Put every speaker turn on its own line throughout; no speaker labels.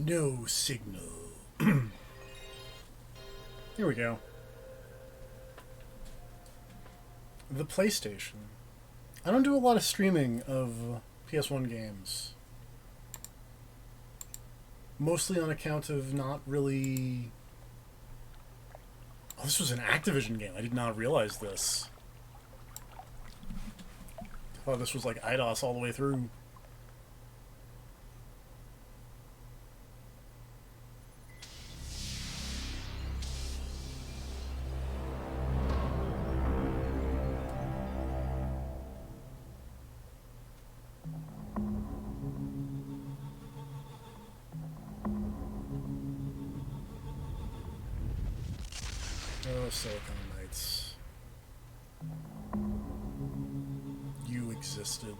No signal. Here we go. The PlayStation. I don't do a lot of streaming of PS1 games. Mostly on account of not really... Oh, this was an Activision game. I did not realize this. I thought this was like IDOS all the way through. Oh, Silicon Knights. You existed.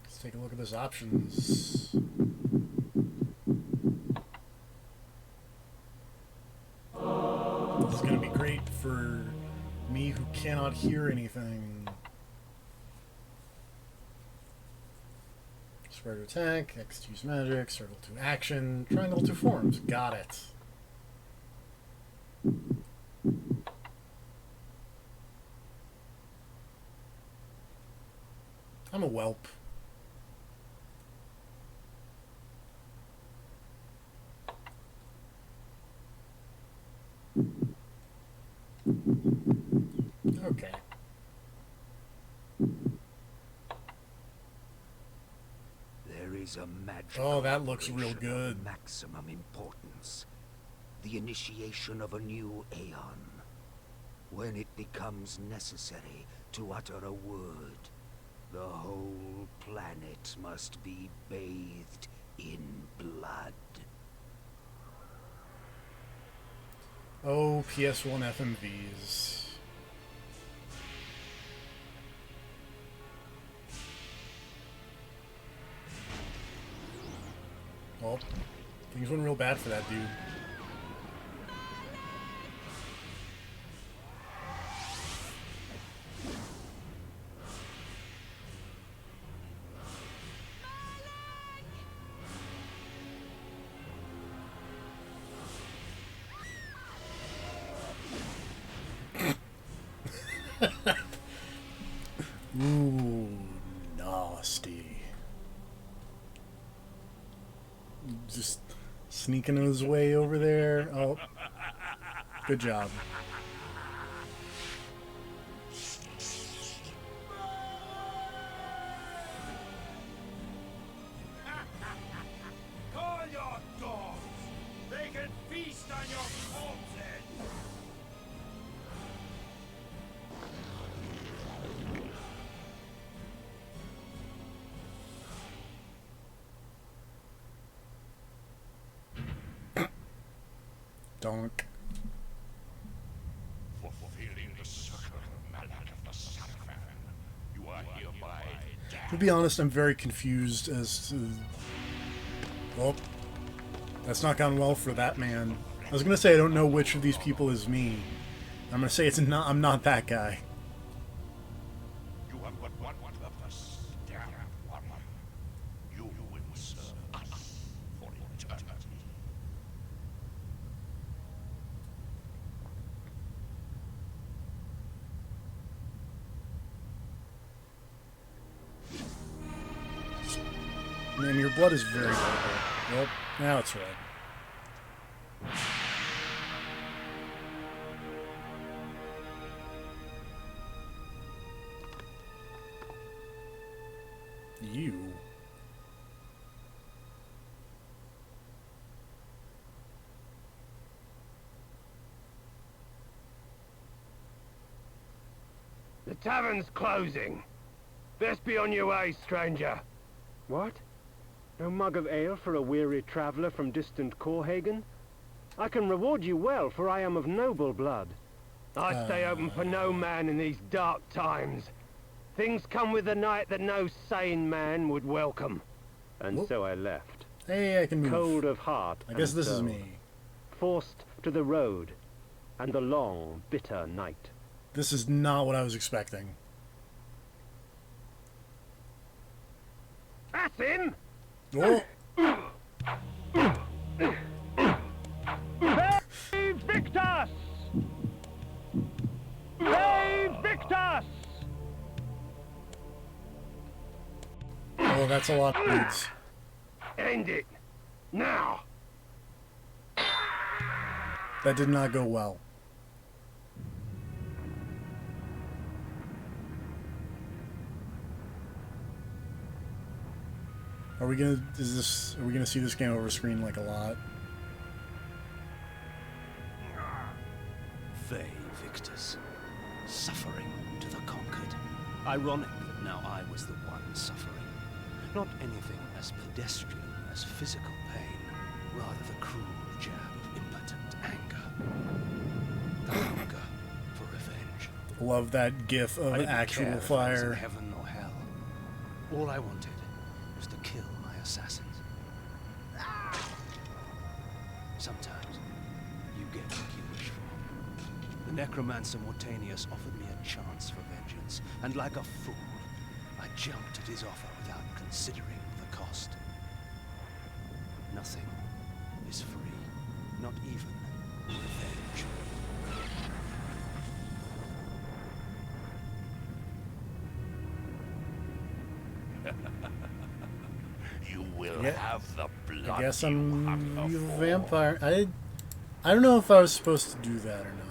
Let's take a look at those options. This is going to be great for me who cannot hear anything. Square to attack, X to use magic, circle to action, triangle to forms. Got it. I'm a whelp. Okay.
There is a magic.
Oh, that looks real good.
Maximum importance. The initiation of a new aeon. When it becomes necessary to utter a word, the whole planet must be bathed in blood.
Oh, PS1 FMVs. Well, things went real bad for that dude. Ooh, nasty. Just sneaking his way over there. Oh, good job.
Call your dogs. They can feast on your corpses.
Donk.
For fulfilling the circle mallet of the Southman, you are hereby damned.
To be honest, I'm very confused as to... Well, that's not gone well for that man. I was gonna say I don't know which of these people is me. I'm gonna say it's not. I'm not that guy.
You have but one purpose, damn one. You will serve us for eternity.
Man, your blood is very purple. Well, now it's red. You.
The tavern's closing. Best be on your way, stranger. What? No mug of ale for a weary traveller from distant Corhagen? I can reward you well, for I am of noble blood. I stay open for no man in these dark times. Things come with the night that no sane man would welcome. And
Whoop.
so I left.
Hey, I can move.
Cold of heart.
I guess
and
this is
soul.
me.
Forced to the road and the long, bitter night.
This is not what I was expecting.
That's him!
Oh!
Save Victus! Save Victus!
Oh, that's a lot of boots.
End it! Now!
That did not go well. Are we gonna see this game over screen like a lot?
Vae Victus, suffering to the conquered. Ironic that now I was the one suffering. Not anything as pedestrian as physical pain, rather the cruel jab of impotent anger. The hunger for revenge.
Love that gif of
I didn't
actual
care if I was in
fire.
heaven or hell. All I wanted was to kill my assassins. Sometimes you get what you wish for. The necromancer Mortanius offered me a chance for vengeance, and like a fool, I jumped at his offer without considering the cost. Nothing is free, not even revenge.
You will
Yeah.
have the blood.
I guess
you
I'm
hunger
a
for.
vampire. I don't know if I was supposed to do that or not.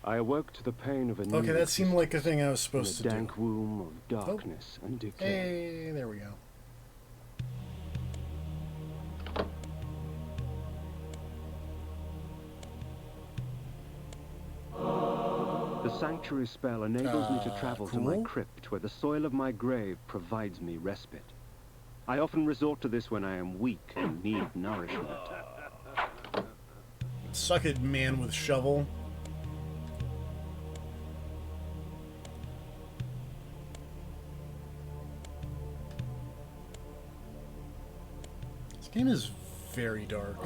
I awoke to the pain of a new
Okay, that seemed like a thing I was
in
supposed
a
to
dank
do.
womb of darkness and decay.
Hey, there we go.
The sanctuary spell enables me to travel to my
cool.
crypt, where the soil of my grave provides me respite. I often resort to this when I am weak and need nourishment.
Suck it, man with shovel. This game is very dark.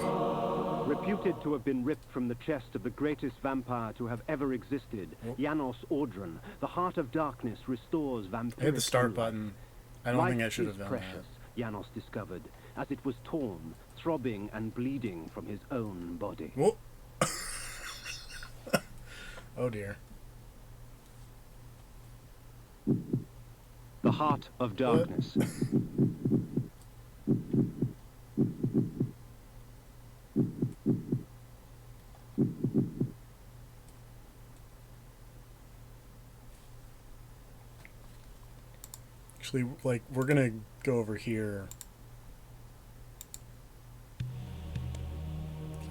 Reputed to have been ripped from the chest of the greatest vampire to have ever existed, Janos Audron, the Heart of Darkness restores vampiric
I hit the start
sunlight.
button. I don't think I
Life
should
is
have done
precious, Janos discovered, as it was torn, throbbing and bleeding from his own body.
that. Whoa. Oh dear.
The Heart of Darkness.
Actually, like, we're gonna go over here.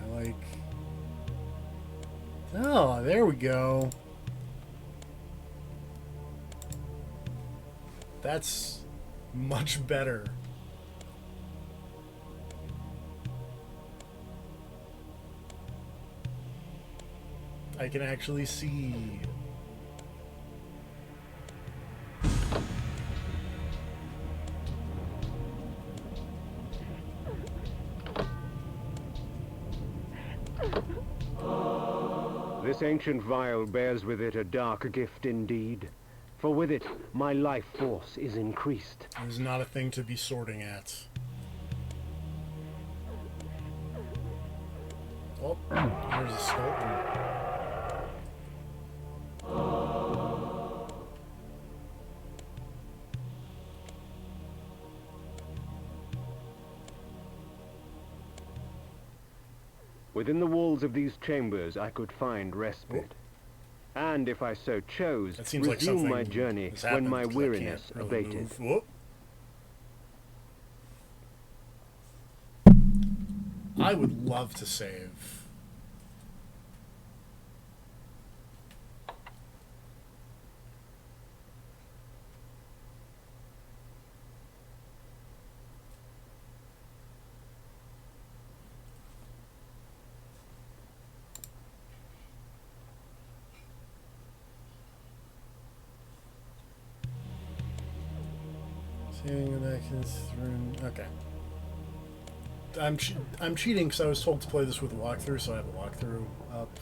I like... Oh, there we go. That's much better. I can actually see.
This ancient vial bears with it a dark gift indeed. For with it, my life force is increased.
It is not a thing to be sorting at. Oh, there's a skeleton.
Within the walls of these chambers, I could find respite. And if I so chose,
That seems like
resume
something
my journey
has
when
happened,
my
'cause I can't
weariness
really
abated.
move. Whoop. I would love to save. Saving the okay. I'm cheating because I was told to play this with a walkthrough, so I have a walkthrough up.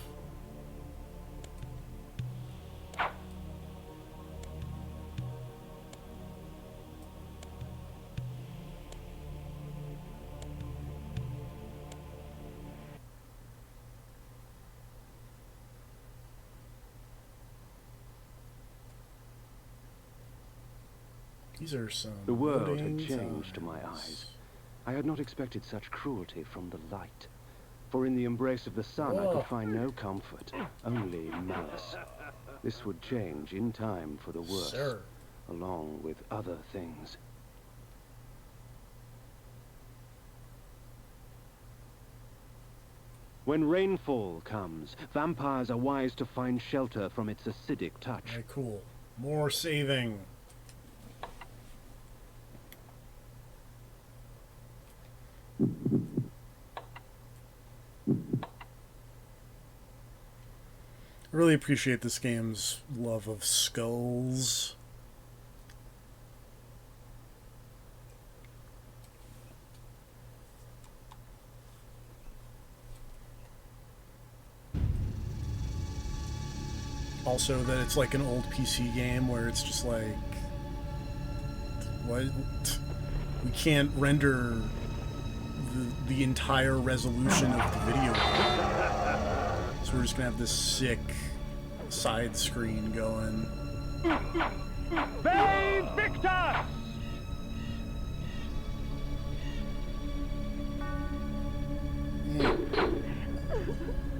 These are some
The world had
loading
changed to my
times.
eyes. I had not expected such cruelty from the light. For in the embrace of the sun I
Oh.
could find no comfort, only malice. This would change in time for the worse,
Sir.
along with other things. When rainfall comes, vampires are wise to find shelter from its acidic touch.
Okay, cool. More saving. I really appreciate this game's love of skulls. Also that it's like an old PC game where it's just like, what? We can't render the entire resolution of the video game. So we're just gonna have this sick side screen going.
Save Victor!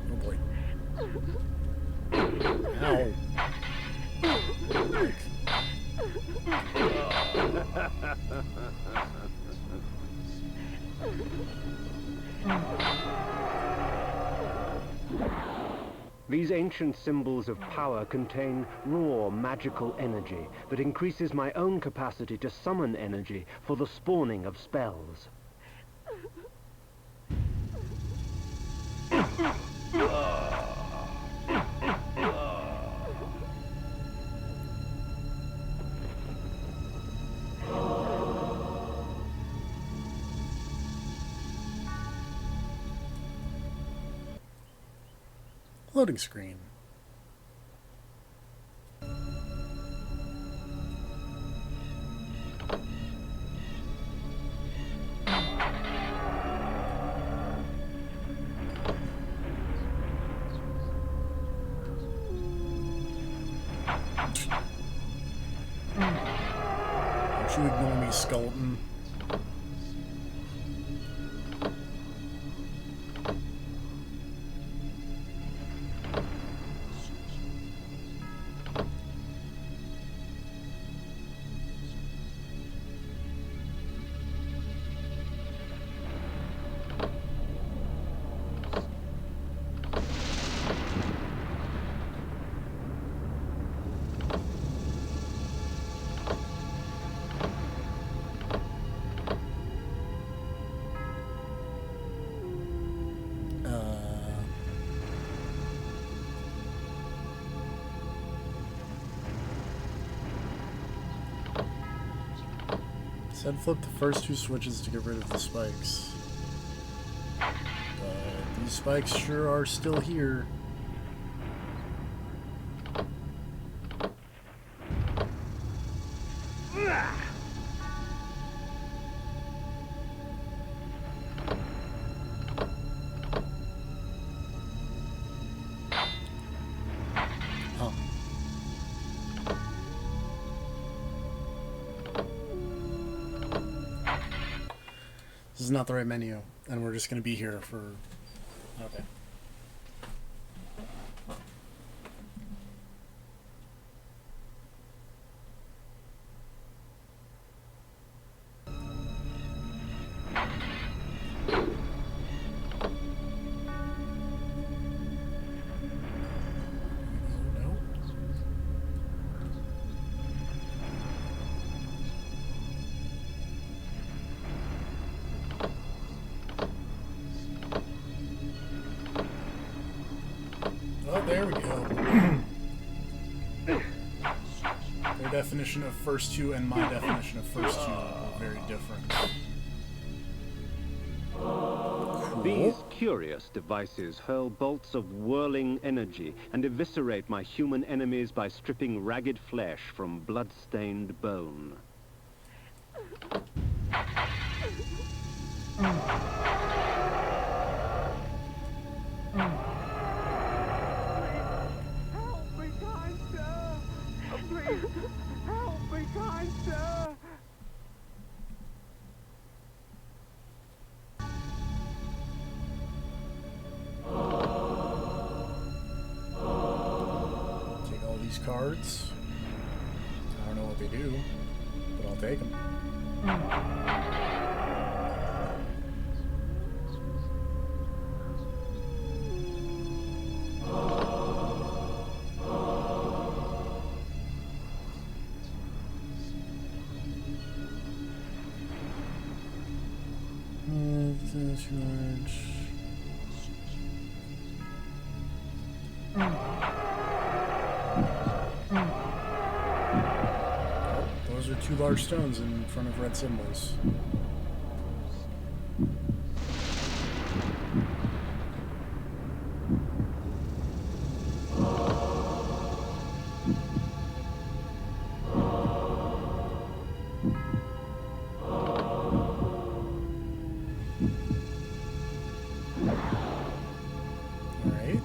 Oh boy. Ow. Frick.
These ancient symbols of power contain raw magical energy that increases my own capacity to summon energy for the spawning of spells.
Loading screen. Don't you ignore me, skeleton. Said flip the first two switches to get rid of the spikes. But these spikes sure are still here. Huh. This is not the right menu, and we're just going to be here for... Okay. No. definition of first two and my definition of first two are very different. Cool.
These curious devices hurl bolts of whirling energy and eviscerate my human enemies by stripping ragged flesh from blood-stained bone.
Help me, kind sir! Please, help me, kind sir!
Take all these cards. I don't know what they do, but I'll take them. Those are two large stones in front of red symbols. Alright.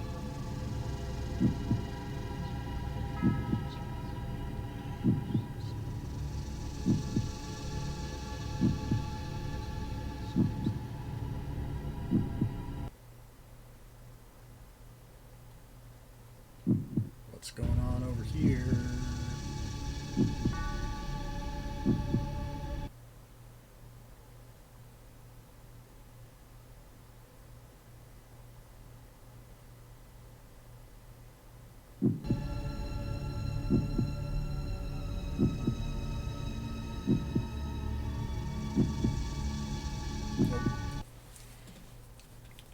What's going on over here?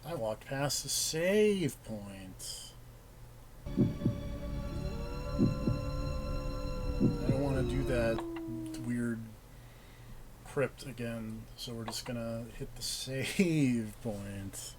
I walked past the save point. I don't want to do that weird crypt again, so we're just gonna hit the save point.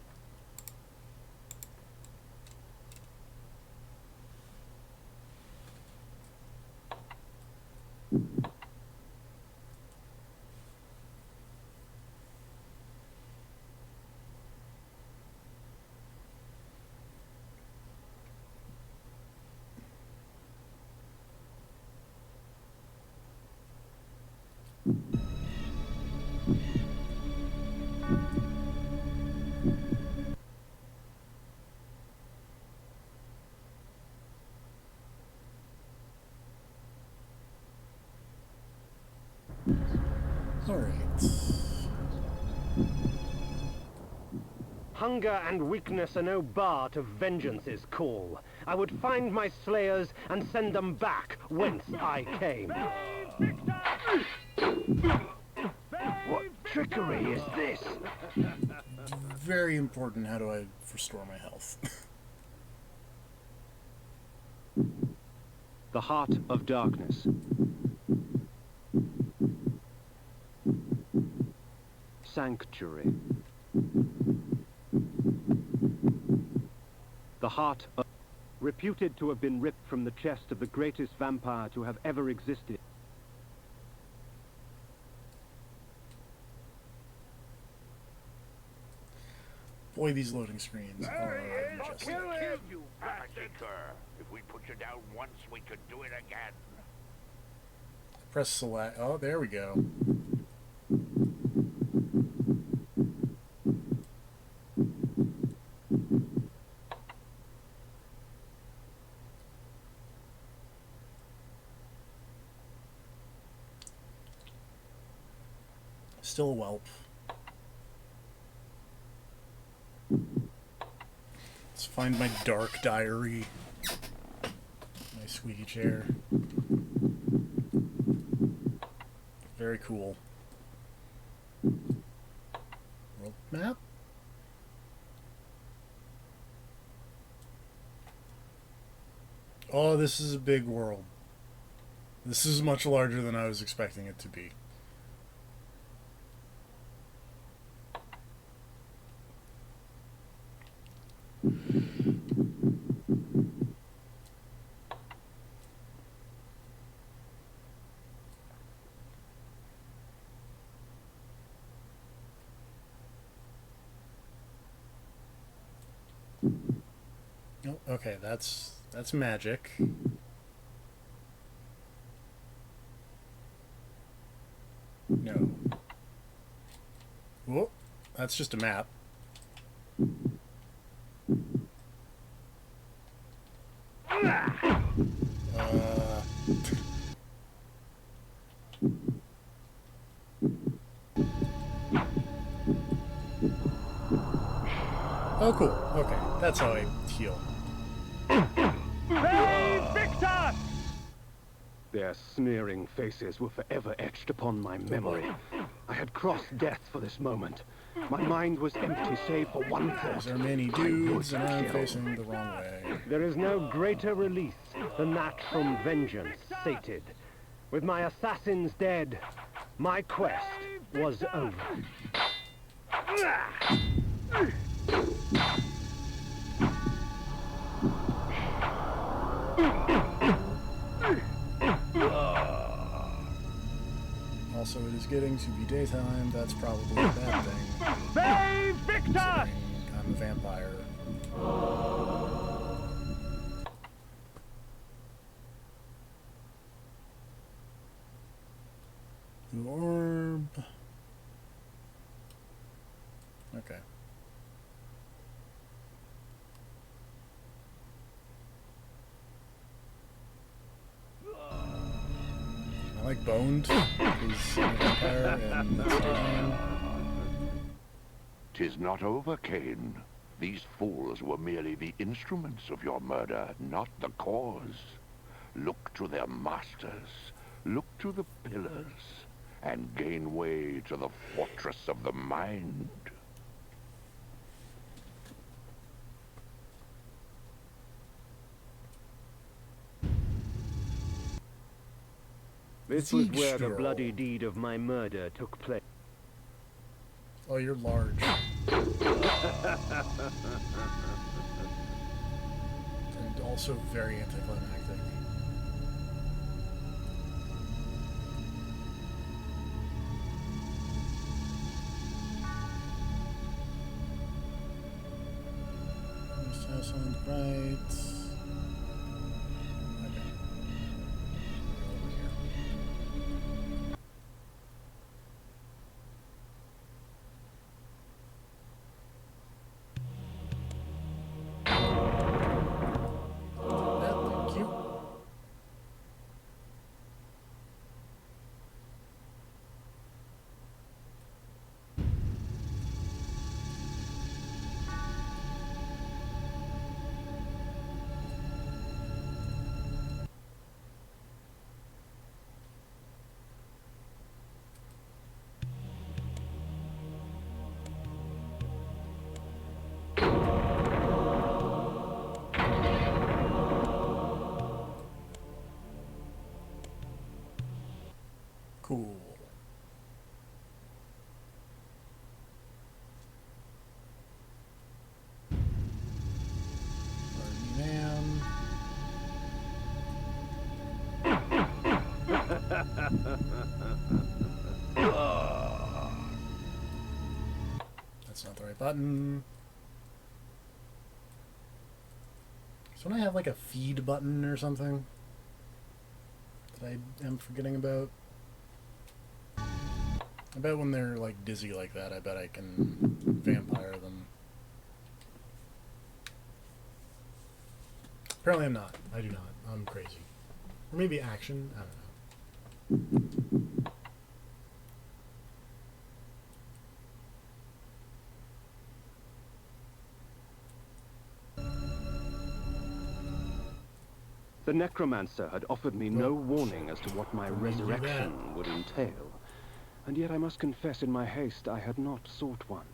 Alright.
Hunger and weakness are no bar to vengeance's call. I would find my slayers and send them back whence I came. What trickery is this?
Very important. How do I restore my health?
The heart of darkness. Sanctuary. The heart of... Reputed to have been ripped from the chest of the greatest vampire to have ever existed.
Boy, these loading screens are majestic.
You massacre! If we put you down once, we could do it again.
Press select. Oh, there we go. Still a whelp. Let's find my dark diary. My squeaky chair. Very cool. World map? Oh, this is a big world. This is much larger than I was expecting it to be. Oh, okay, that's magic. No. Whoa, that's just a map. Oh, cool. Okay, that's how I heal.
Victor!
Their sneering faces were forever etched upon my memory. I had crossed death for this moment. My mind was empty save for one thought.
There are many dudes, and I'm facing the wrong way.
There is no greater release than that from vengeance sated. With my assassins dead, my quest was over.
Also, it is getting to be daytime. That's probably a bad thing.
Save Victor!
I'm a vampire. Blue orb. Okay. I like boned because I'm a vampire and that's fine.
'Tis not over, Kain. These fools were merely the instruments of your murder, not the cause. Look to their masters, look to the pillars, and gain way to the fortress of the mind.
This was where the
Stroll.
bloody deed of my murder took place.
Oh, you're large. And also very anticlimactic. This house on the right. Okay. Over here. Thank you. Cool. Army man. That's not the right button. So don't I have like a feed button or something that I am forgetting about? I bet when they're like dizzy like that, I bet I can vampire them. Apparently I'm not. I do not. I'm crazy. Or maybe action. I don't know.
The necromancer had offered me no warning as to what my resurrection would entail, and yet I must confess in my haste I had not sought one.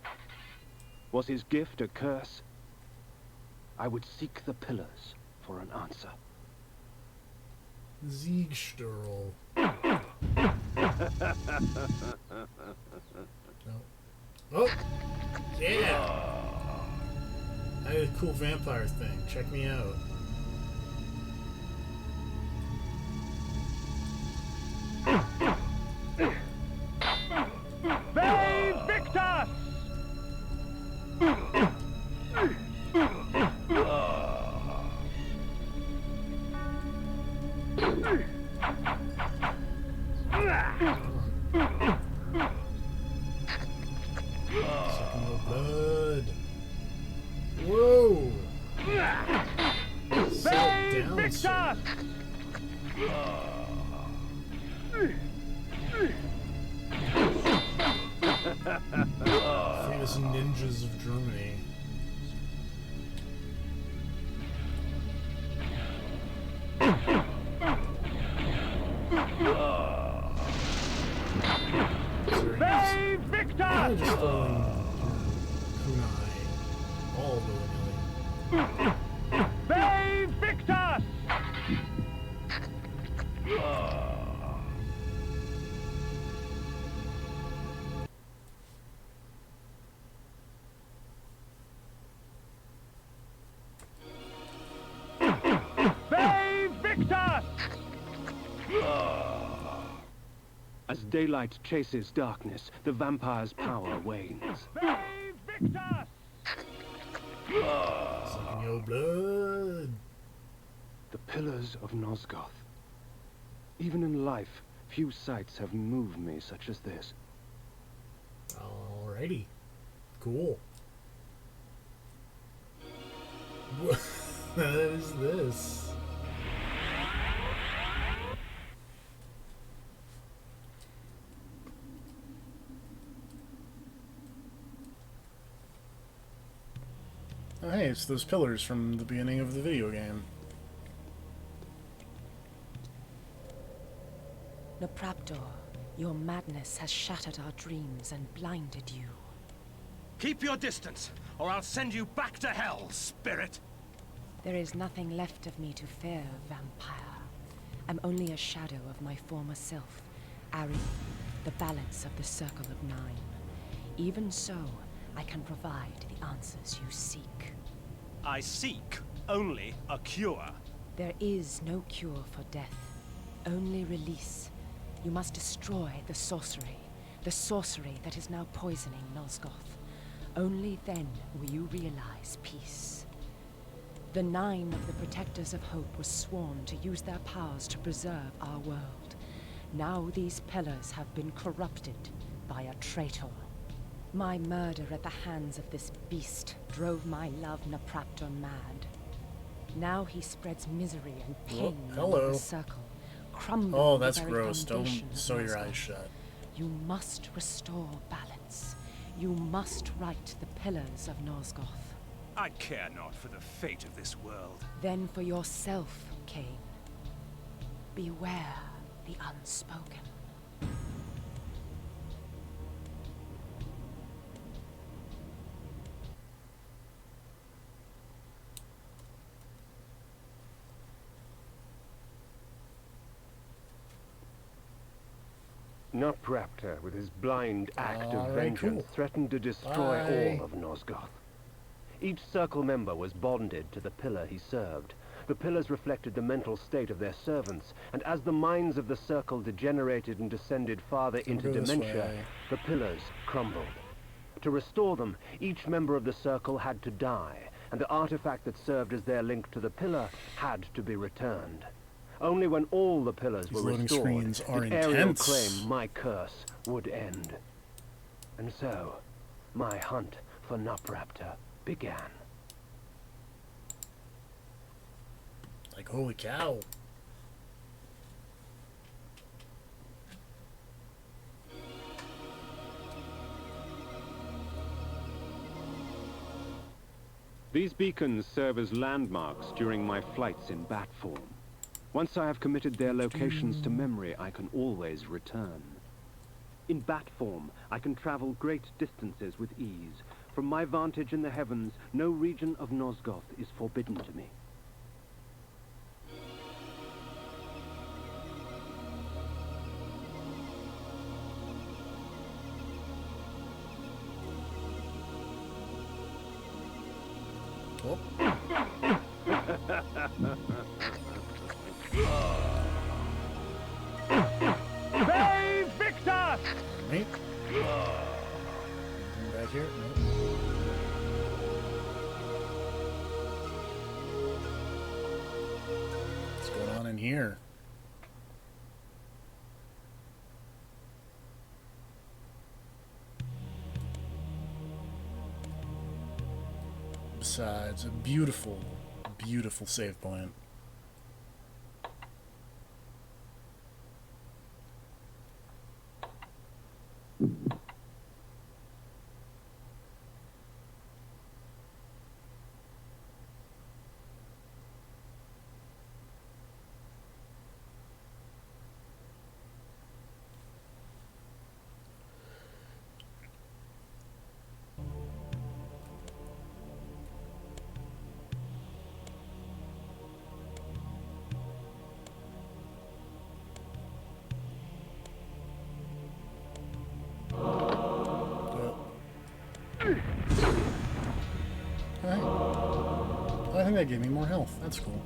Was his gift a curse? I would seek the pillars for an answer.
Ziegsterl. No. Oh! Yeah! I had a cool vampire thing. Check me out.
They Victus!
Sucking no blood. Whoa! Sit down, sir. Famous ninjas of Germany.
They Victus!
I'm just throwing kunai all willy-nilly.
They Victus! They Victus!
As daylight chases darkness, the vampire's power wanes.
They Victus!
Sucking your blood.
The pillars of Nosgoth. Even in life, few sights have moved me such as this.
Alrighty. Cool. What is this? Oh, hey, it's those pillars from the beginning of the video game.
Nopraptor, your madness has shattered our dreams and blinded you.
Keep your distance, or I'll send you back to hell, spirit!
There is nothing left of me to fear, vampire. I'm only a shadow of my former self, Ari, the balance of the Circle of Nine. Even so, I can provide the answers you seek.
I seek only a cure.
There is no cure for death, only release. You must destroy the sorcery that is now poisoning Nosgoth. Only then will you realize peace. The 9 of the Protectors of Hope were sworn to use their powers to preserve our world. Now these pillars have been corrupted by a traitor. My murder at the hands of this beast drove my love Nopraptor mad. Now he spreads misery and pain
hello.
in the circle, crumbling
Oh,
the
that's
very
gross. Don't
foundation of
sew your
Nosgoth.
eyes shut.
You must restore balance. You must right the pillars of Nosgoth.
I care not for the fate of this world.
Then for yourself, Kain. Beware the unspoken.
Nopraptor, with his blind act of
Alright,
vengeance,
cool.
threatened to destroy
Bye.
all of Nosgoth. Each circle member was bonded to the pillar he served. The pillars reflected the mental state of their servants, and as the minds of the circle degenerated and descended farther into
go this
dementia,
way.
the pillars crumbled. To restore them, each member of the circle had to die, and the artifact that served as their link to the pillar had to be returned. Only when all the pillars
These
were
loading
restored
screens are
did Ariel
intense.
claim my curse would end. And so, my hunt for Nopraptor began.
Like, holy cow.
These beacons serve as landmarks during my flights in bat form. Once I have committed their locations to memory, I can always return. In bat form, I can travel great distances with ease. From my vantage in the heavens, no region of Nosgoth is forbidden to me.
Save Victor!
Right? Anything back here? Nope. What's going on in here? Besides, a beautiful, beautiful save point. Okay. I think that gave me more health. That's cool.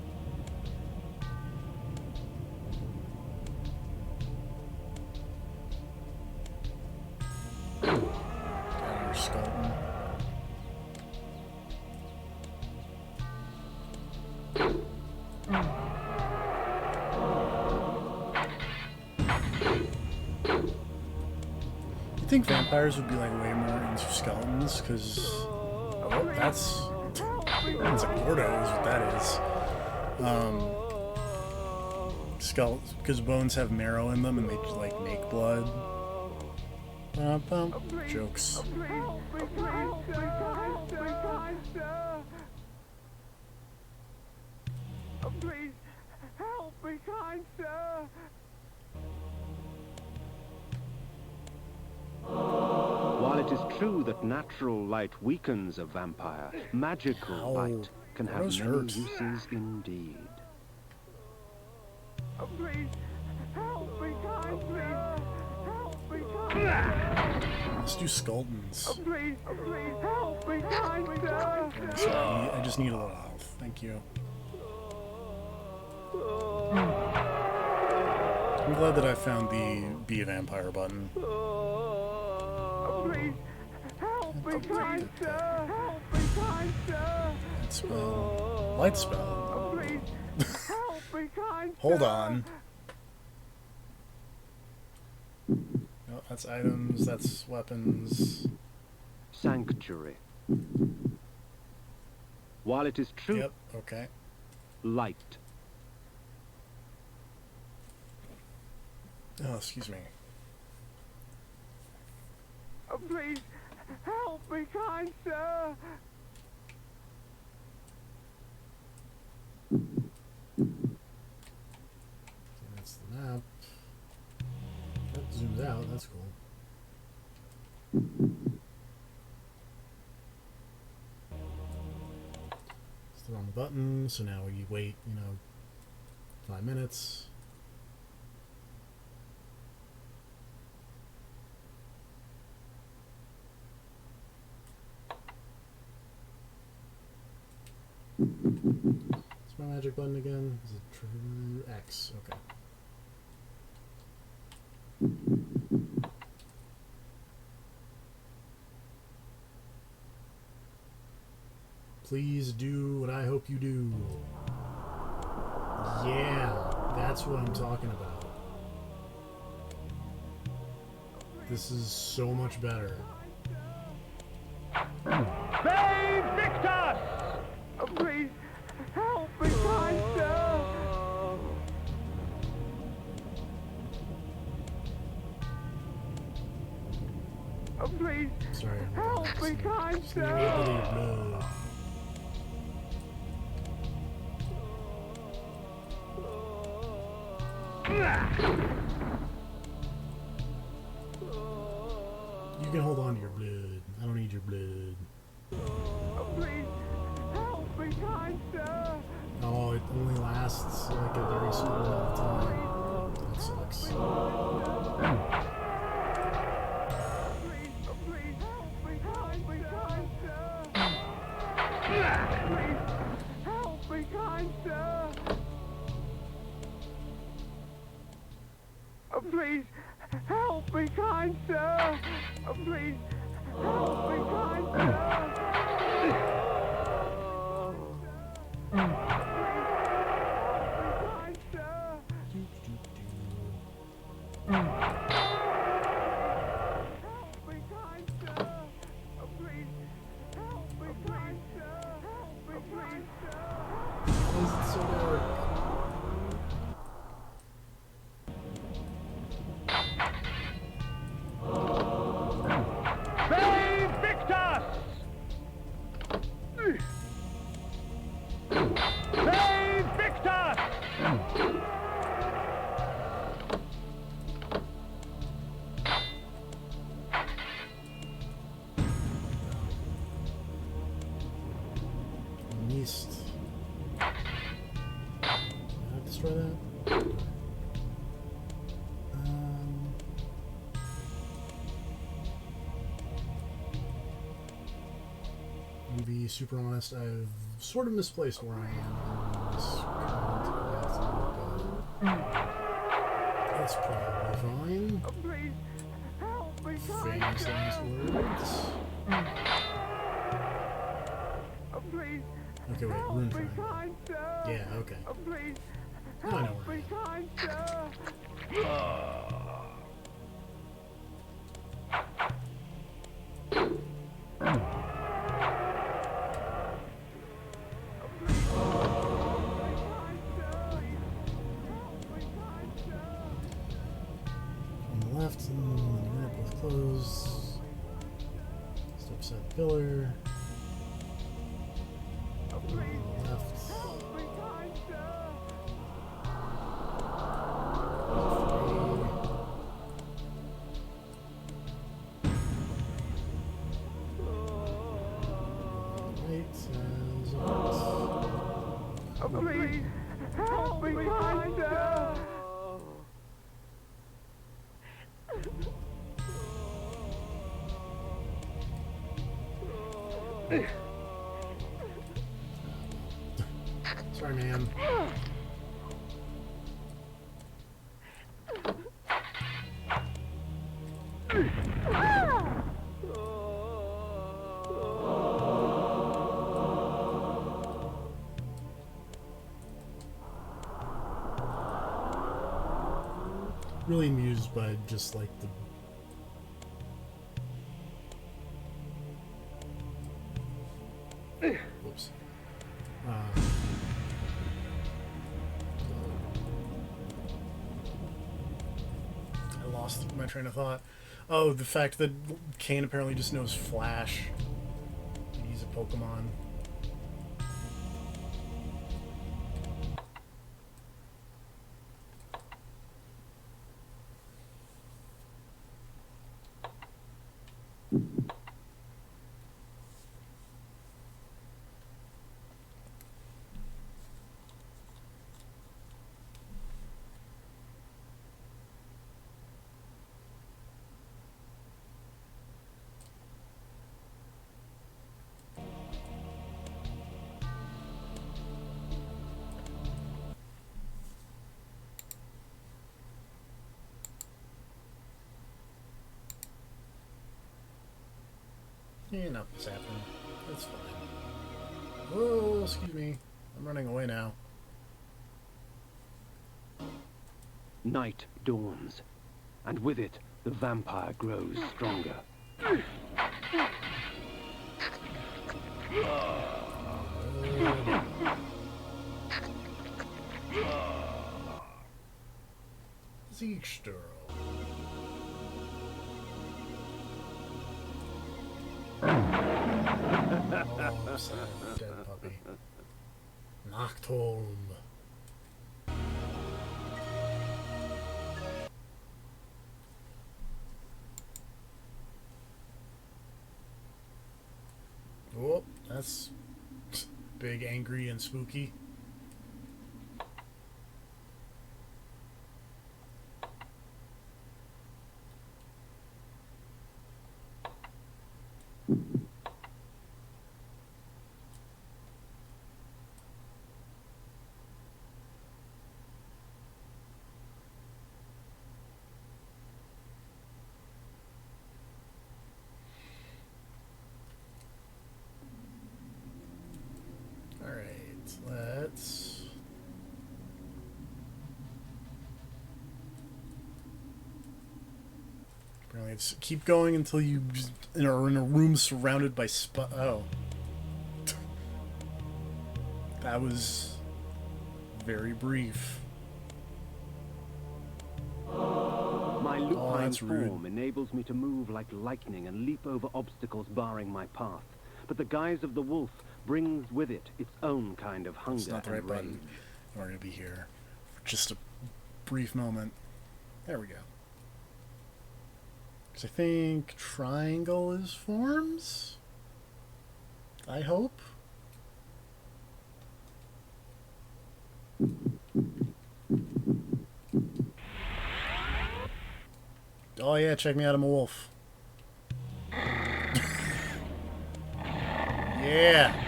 Got your skeleton. You think vampires would be like way more into skeletons? Because that's a Gordo is what that is. Skeletons, because bones have marrow in them and they like make blood. Jokes.
Please, help me, kind sir! While it is true that natural light weakens a vampire, magical
Ow.
light can have
Those
many
hurt.
uses indeed. Please, help me, kind sir! Help me, kind
Let's do skeletons.
Please, help me, kind sir!
Sorry, I just need a little health. Thank you. I'm glad that I found the Be a Vampire button.
Please, help me, kind sir! Help me, kind sir!
Light spell. Light spell.
Please, help me, kind
Hold on. No, that's items, that's weapons.
Sanctuary. While it is true,
Yep, okay.
light.
Oh, excuse me.
Please, help me, kind sir!
That's the map. That zooms out, that's cool. Still on the button, so now we wait, 5 minutes. What's my magic button again? Is it true? X, okay. Please do what I hope you do. Yeah, that's what I'm talking about. This is so much better.
Save Victor! Please, help me, kind sir! Please,
Sorry.
help me, kind
Just need a
sir!
little bit of your blood. You can hold on to your blood. I don't need your blood.
Please, help me, kind sir!
Oh, it only lasts like a very small amount of time. That sucks.
Please, help me, kind sir! Please, help me, kind sir! Please, help me, kind sir. Please, help me, kind sir.
Why is it so dark?
Save Victus! Save Victus!
Mist. Did I destroy that? To be super honest, I've sort of misplaced where I am in this current. That's probably fine.
Please, help me,
Famous last words.
Please,
Okay, wait, rune triangle.
kind sir.
Yeah, okay.
Please,
I know where I am.
kind sir.
On the left, and the right, both closed. Step beside the pillar. On the left.
Please, help me, kind sir.
Sorry, ma'am. Really amused by just like the whoops. I lost my train of thought. Oh, the fact that Kain apparently just knows Flash. He's a Pokemon. Yeah, nothing's happening. It's fine. Oh, excuse me. I'm running away now.
Night dawns, and with it, the vampire grows stronger.
Siegstero. Oh, sad, dead puppy. Nachtholm. Oh, that's big, angry, and spooky. Alright, keep going until you are in a room surrounded by oh. That was very brief.
My lupine
that's rude.
form enables me to move like lightning and leap over obstacles barring my path. But the guise of the wolf brings with it its own kind of hunger
It's not the right
and
button.
rage.
We're going to be here for just a brief moment. There we go. Because I think triangle is forms? I hope? Oh yeah, check me out, I'm a wolf. Yeah!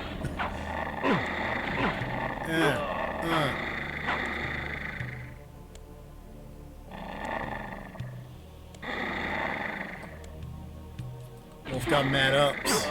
Wolf got mad ups.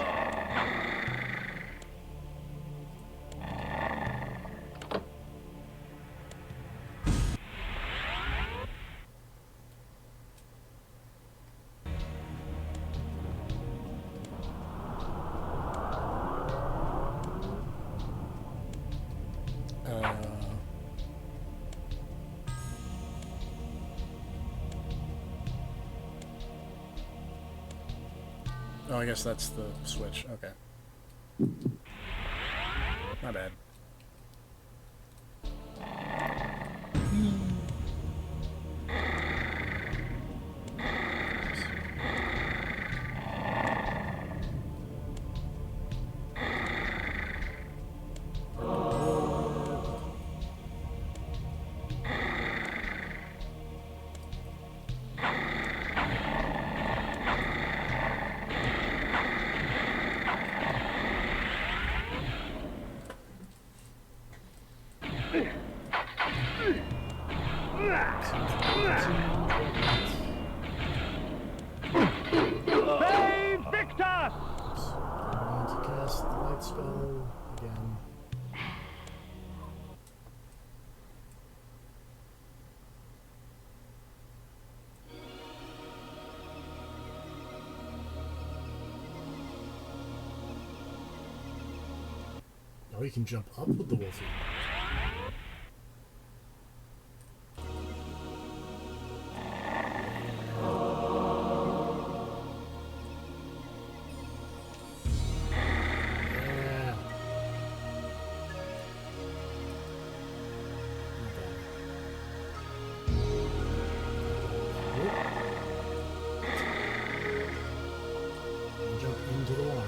Oh, I guess that's the switch. Okay. My bad.
Victus!
Going to cast the light spell again. Oh, you can jump up with the wolfie. Jump into the water.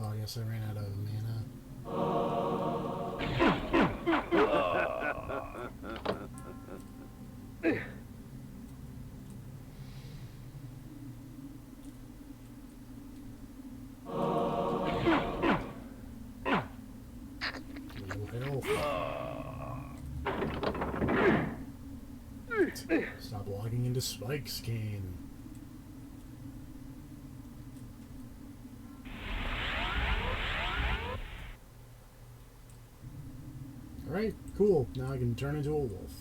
Oh, I guess I ran out of mana. Low health. Stop logging into spikes, Kain. Alright, cool. Now I can turn into a wolf.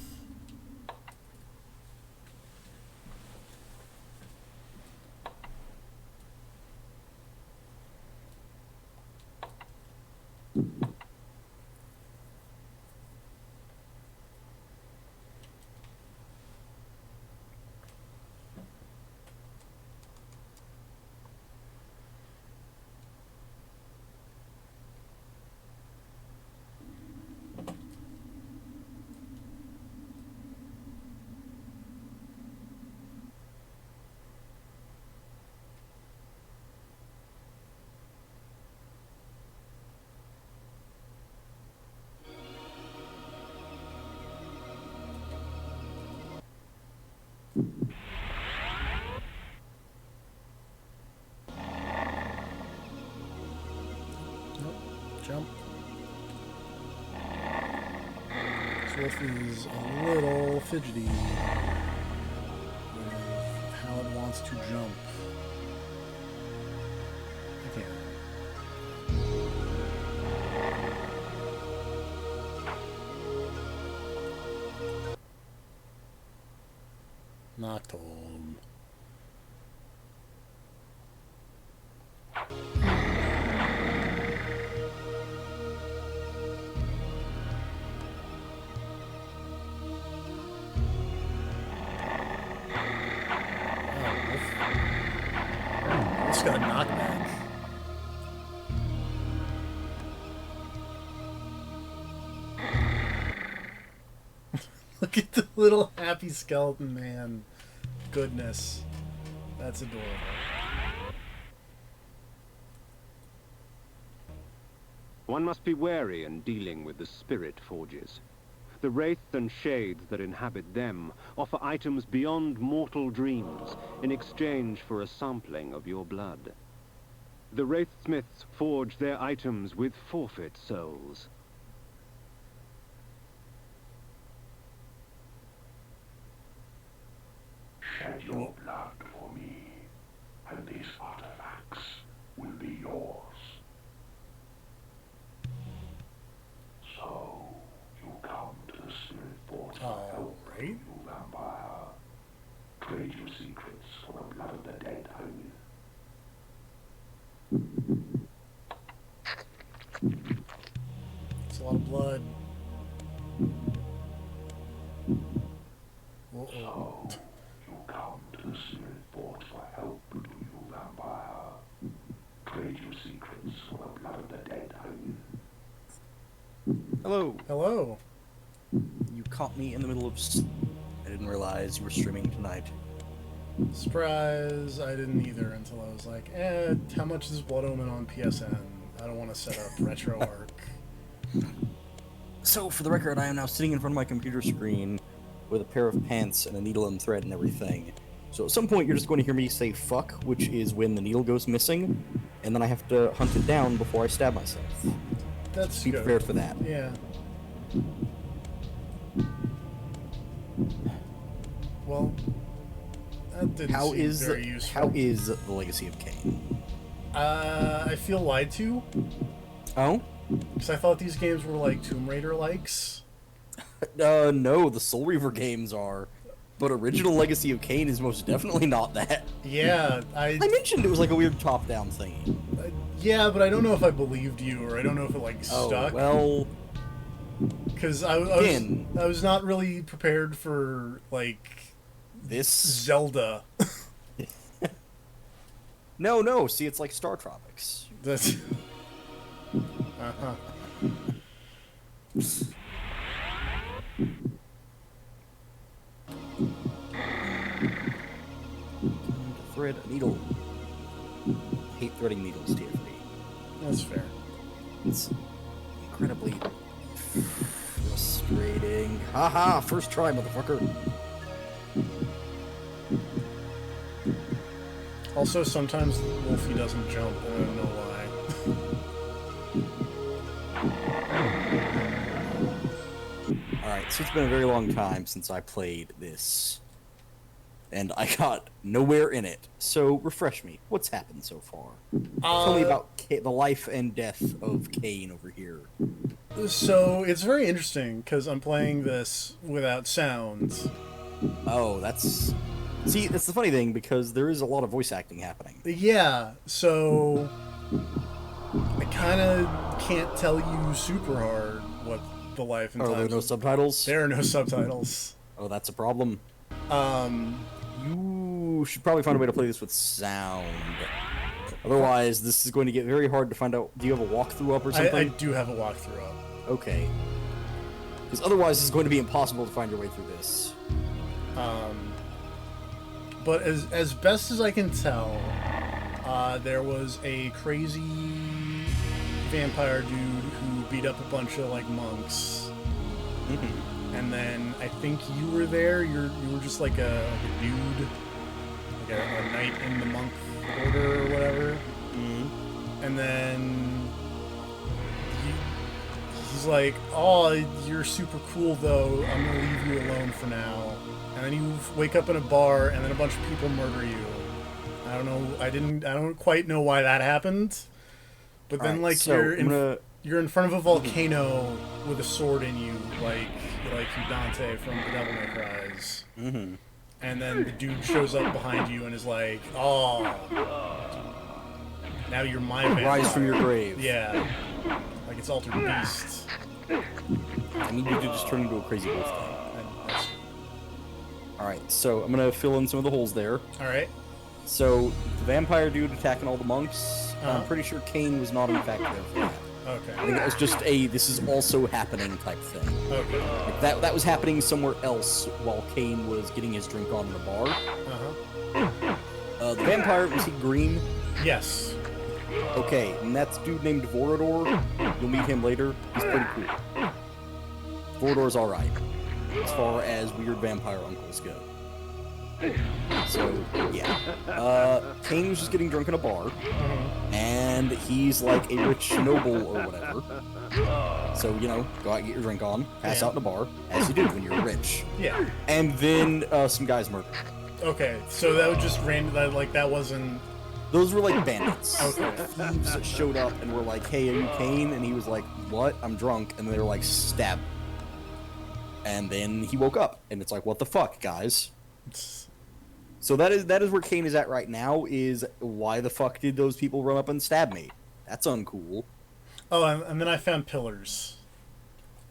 Jump. Wolf is a little fidgety with how it wants to jump. Okay. Nocturne. Just got a knockback. Look at the little happy skeleton man. Goodness. That's adorable.
One must be wary in dealing with the spirit forges. The wraiths and shades that inhabit them offer items beyond mortal dreams in exchange for a sampling of your blood. The wraithsmiths forge their items with forfeit souls.
Shed your blood for me, and these artifacts will be yours. So, you come to the spirit forge for help,
right.
you vampire. Trade your secrets for the blood of the dead, I will.
It's a lot of blood. Uh-oh.
So, you come to the spirit forge for help, do you, vampire? Trade your secrets for the blood of the dead, I will.
Hello.
Hello.
You caught me in the middle of... I didn't realize you were streaming tonight.
Surprise. I didn't either until I was like, how much is Blood Omen on PSN? I don't want to set up RetroArch.
So, for the record, I am now sitting in front of my computer screen with a pair of pants and a needle and thread and everything. So at some point you're just going to hear me say fuck, which is when the needle goes missing, and then I have to hunt it down before I stab myself.
That's
Be
good.
prepared for that.
Yeah. Well, that didn't seem very useful.
How is the Legacy of Kain?
I feel lied to,
Oh?
because I thought these games were like Tomb Raider likes.
No, the Soul Reaver games are. But original Legacy of Kain is most definitely not that.
Yeah,
I mentioned it was like a weird top-down thingy.
Yeah, but I don't know if I believed you, or I don't know if it like stuck.
Oh, well...
Because I was not really prepared for like
this
Zelda.
No, see, it's like Star Tropics.
That's
Thread a needle. Hate threading needles, TFD.
That's fair.
It's incredibly frustrating. Haha, first try, motherfucker.
Also, sometimes Wolfie doesn't jump, and I don't know why.
Alright, so it's been a very long time since I played this. And I got nowhere in it. So, refresh me. What's happened so far? Tell me about the life and death of Kain over here.
So, it's very interesting, because I'm playing this without sound.
Oh, that's... See, that's the funny thing, because there is a lot of voice acting happening.
Yeah, so... I kind of can't tell you super hard what the life and
Are there
times...
no subtitles?
There are no subtitles.
Oh, that's a problem. You should probably find a way to play this with sound. Otherwise, this is going to get very hard to find out. Do you have a walkthrough up or something?
I do have a walkthrough up.
Okay. Because otherwise, it's going to be impossible to find your way through this.
But as best as I can tell, there was a crazy vampire dude who beat up a bunch of like monks.
Mm-hmm.
And then I think you were there. You were just like a dude, like a knight in the monk order or whatever.
Mm-hmm.
And then he's like, "Oh, you're super cool though. I'm gonna leave you alone for now." And then you wake up in a bar, and then a bunch of people murder you. I don't know. I don't quite know why that happened. But then,
Alright,
like,
so
you're in front of a volcano with a sword in you, like you Dante from the Devil May Cry's.
Mm-hmm.
And then the dude shows up behind you and is like, "Oh, now you're my vampire."
Rise from your grave.
Yeah, like it's Altered Beast.
I mean, you could just turn into a crazy wolf thing.
And that's-
Alright, so I'm gonna fill in some of the holes there.
All right.
So, the vampire dude attacking all the monks,
Uh-huh.
I'm pretty sure Kain was not in fact there for that. I
Okay.
think it was just a this is also happening type thing.
Okay.
Like that was happening somewhere else while Kain was getting his drink on in the bar.
Uh-huh.
The vampire, was he green?
Yes.
Okay, and that's a dude named Vorador. You'll meet him later. He's pretty cool. Vorador's alright, as far as weird vampire uncles go. So, yeah. Kain was just getting drunk in a bar, and he's like a rich noble or whatever. So, you know, go out and get your drink on, pass
Yeah.
out in a bar, as you do when you're rich.
Yeah.
And then some guys murdered.
Okay. So that was just random. That wasn't.
Those were like bandits.
Okay.
Thieves that showed up and were like, "Hey, are you Kain?" And he was like, "What? I'm drunk." And they were like, "Stab." And then he woke up, and it's like, "What the fuck, guys?" So that is where Kain is at right now. Is why the fuck did those people run up and stab me? That's uncool.
Oh, and then I found pillars.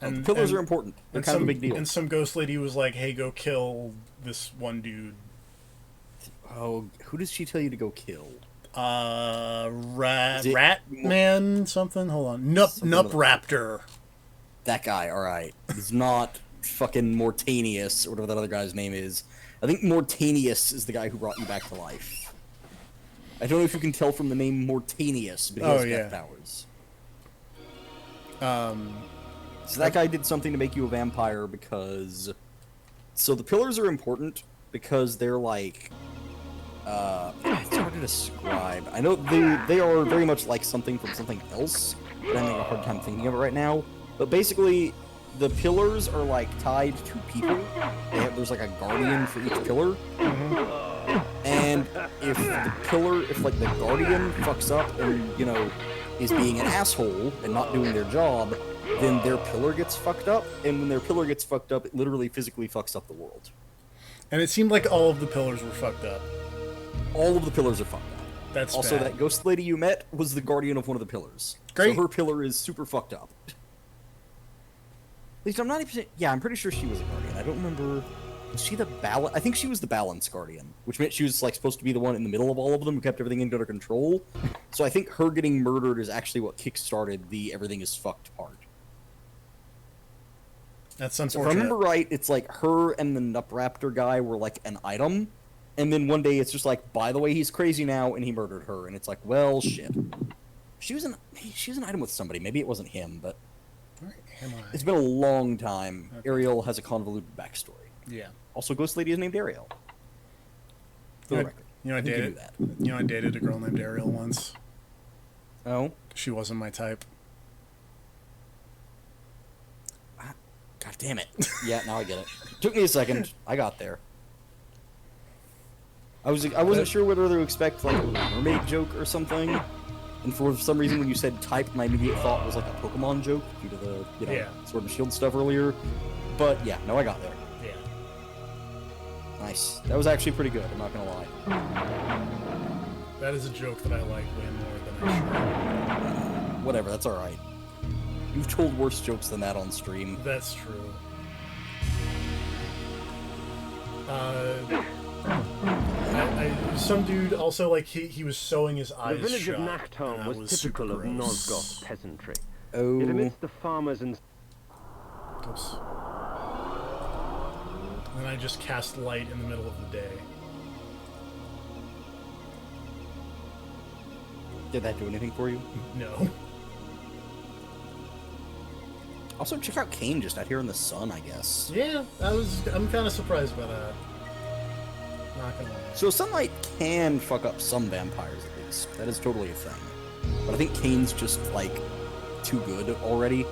The pillars are important. They're
and
kind of
some,
a big deal.
And some ghost lady was like, "Hey, go kill this one dude."
Oh, who does she tell you to go kill?
Rat
Is it-
man something. Hold on, Nup Raptor.
That guy. All right, he's not fucking Mortanius or whatever that other guy's name is. I think Mortanius is the guy who brought you back to life. I don't know if you can tell from the name Mortanius, but he has death powers. So that guy did something to make you a vampire because... So the pillars are important because they're like... it's hard to describe. I know they are very much like something from something else, but I'm having a hard time thinking of it right now. But basically, the pillars are like tied to people. There's like a guardian for each pillar. And if the guardian fucks up and, you know, is being an asshole and not doing their job, then their pillar gets fucked up. And when their pillar gets fucked up, it literally physically fucks up the world.
And it seemed like all of the pillars were fucked up.
All of the pillars are fucked up.
That's
also
bad.
That ghost lady you met was the guardian of one of the pillars.
Great.
So her pillar is super fucked up. At least I'm not even... Yeah, I'm pretty sure she was a guardian. I don't remember... Was she the balance? I think she was the balance guardian, which meant she was like supposed to be the one in the middle of all of them who kept everything under control. So I think her getting murdered is actually what kick-started the everything is fucked part.
That's
So
unfortunate.
if I remember right, it's like her and the Nup Raptor guy were like an item, and then one day it's just like, by the way, he's crazy now, and he murdered her, and it's like, well, shit. She was an item with somebody. Maybe it wasn't him, but
Where am I?
it's been a long time.
Okay.
Ariel has a convoluted backstory.
Yeah.
Also, Ghost Lady is named Ariel. For the
Yeah.
record.
You know, I
think you
dated.
knew that.
You know, I dated a girl named Ariel once.
Oh?
She wasn't my type.
God damn it. Yeah, now I get it. Took me a second. I got there. I wasn't sure whether to expect like a mermaid joke or something. And for some reason when you said type, my immediate thought was like a Pokemon joke due to the, you know,
Yeah.
Sword and Shield stuff earlier. But yeah, no, I got there.
Yeah.
Nice. That was actually pretty good, I'm not gonna lie.
That is a joke that I like way more than I should.
Whatever, that's alright. You've told worse jokes than that on stream.
That's true. Some dude also, like, he was sewing his
The
eyes
village
shut.
of
and
Nachtholm
that
was
super
typical of
gross.
Nosgoth peasantry.
Oh.
Yet amidst the farmers and
Oops. And I just cast light in the middle of the day.
Did that do anything for you?
No.
Also, check out Kain just out here in the sun, I guess.
Yeah, I'm kind of surprised by that. Not gonna lie.
So sunlight can fuck up some vampires, at least. That is totally a thing. But I think Kain's just, like, too good already.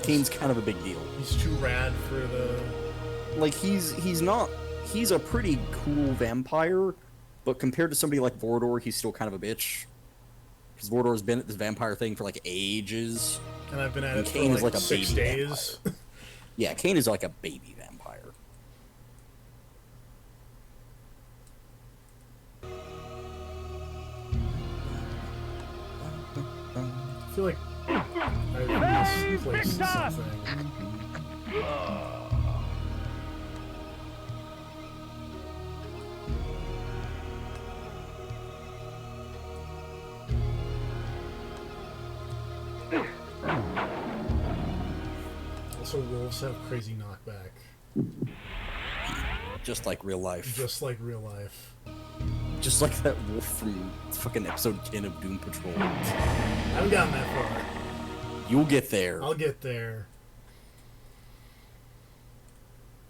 Kain's kind of a big deal.
He's too rad for the...
Like, he's not... He's a pretty cool vampire, but compared to somebody like Vorador, he's still kind of a bitch. Because Vorador's been at this vampire thing for, like, ages.
And I've been at it
Kain
for,
is like a
6
baby
days.
Yeah, Kain is like a baby vampire.
I feel like I misplaced something. Also, wolves have crazy knockback.
Just like real life.
Just like real life.
Just like that wolf from fucking episode 10 of Doom Patrol.
I haven't gotten that far.
You'll get there.
I'll get there.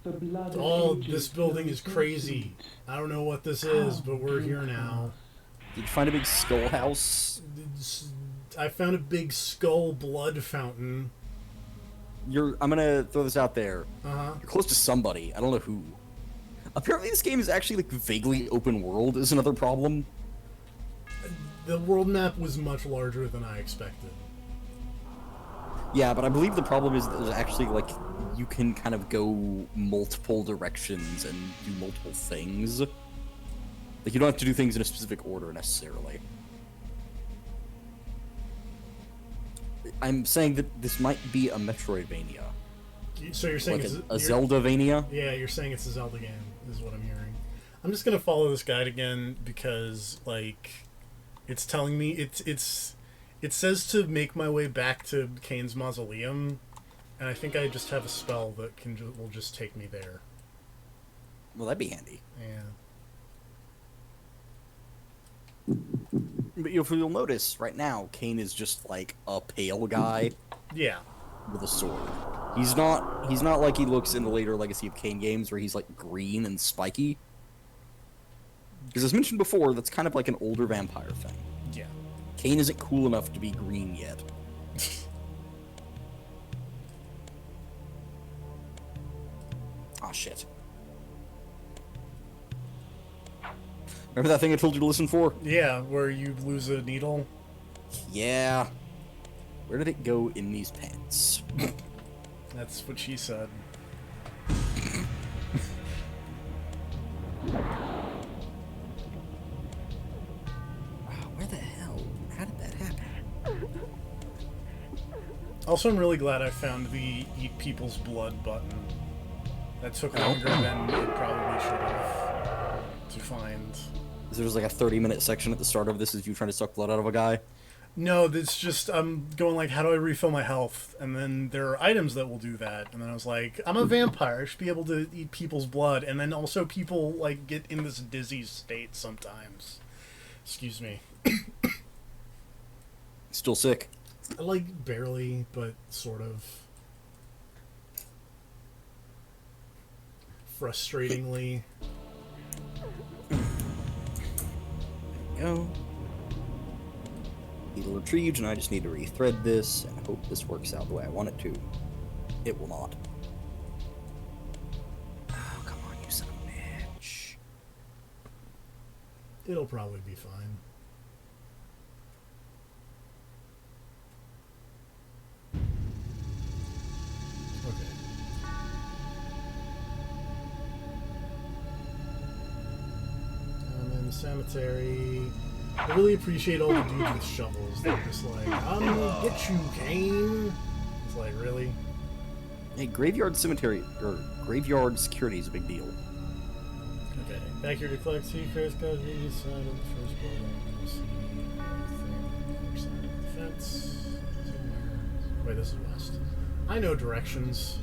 Oh, this building is crazy. I don't know what this is, but we're here now.
Did you find a big skull house?
I found a big skull blood fountain.
I'm gonna throw this out there.
Uh-huh.
You're close to somebody. I don't know who. Apparently this game is actually like vaguely open world is another problem.
The world map was much larger than I expected.
Yeah, but I believe the problem is that there's actually like you can kind of go multiple directions and do multiple things. Like you don't have to do things in a specific order necessarily. I'm saying that this might be a Metroidvania.
So you're saying
like
it's
a Zelda-vania?
Yeah, you're saying it's a Zelda game, is what I'm hearing. I'm just gonna follow this guide again because, like, it's telling me it says to make my way back to Kain's mausoleum, and I think I just have a spell that will just take me there.
Well, that'd be handy.
Yeah.
But you'll notice right now, Kain is just like a pale guy.
Yeah.
With a sword. He's not like he looks in the later Legacy of Kain games where he's like green and spiky. Because as mentioned before, that's kind of like an older vampire thing.
Yeah.
Kain isn't cool enough to be green yet. Aw, shit. Remember that thing I told you to listen for?
Yeah, where you lose a needle?
Yeah. Where did it go in these pants?
That's what she said.
Where the hell? How did that happen?
Also, I'm really glad I found the Eat People's Blood button. That took longer than it probably should have to find.
There's like a 30-minute section at the start of this is you trying to suck blood out of a guy?
No, it's just, I'm going like, how do I refill my health? And then there are items that will do that. And then I was like, I'm a vampire, I should be able to eat people's blood. And then also people, like, get in this dizzy state sometimes. Excuse me.
Still sick?
Like, barely, but sort of. Frustratingly.
There we go. Needle retrieved, and I just need to rethread this and hope this works out the way I want it to. It will not. Oh, come on, you son of a bitch.
It'll probably be fine. Okay. I'm in the cemetery. I really appreciate all the dudes with shovels. They're just like, I'm gonna get you, Kain. It's like, really?
Hey, graveyard cemetery, or graveyard security is a big deal.
Okay. Back here to collect secrets, go to the side of the first building. You see anything other side of the fence. Somewhere. Wait, this is west. I know directions.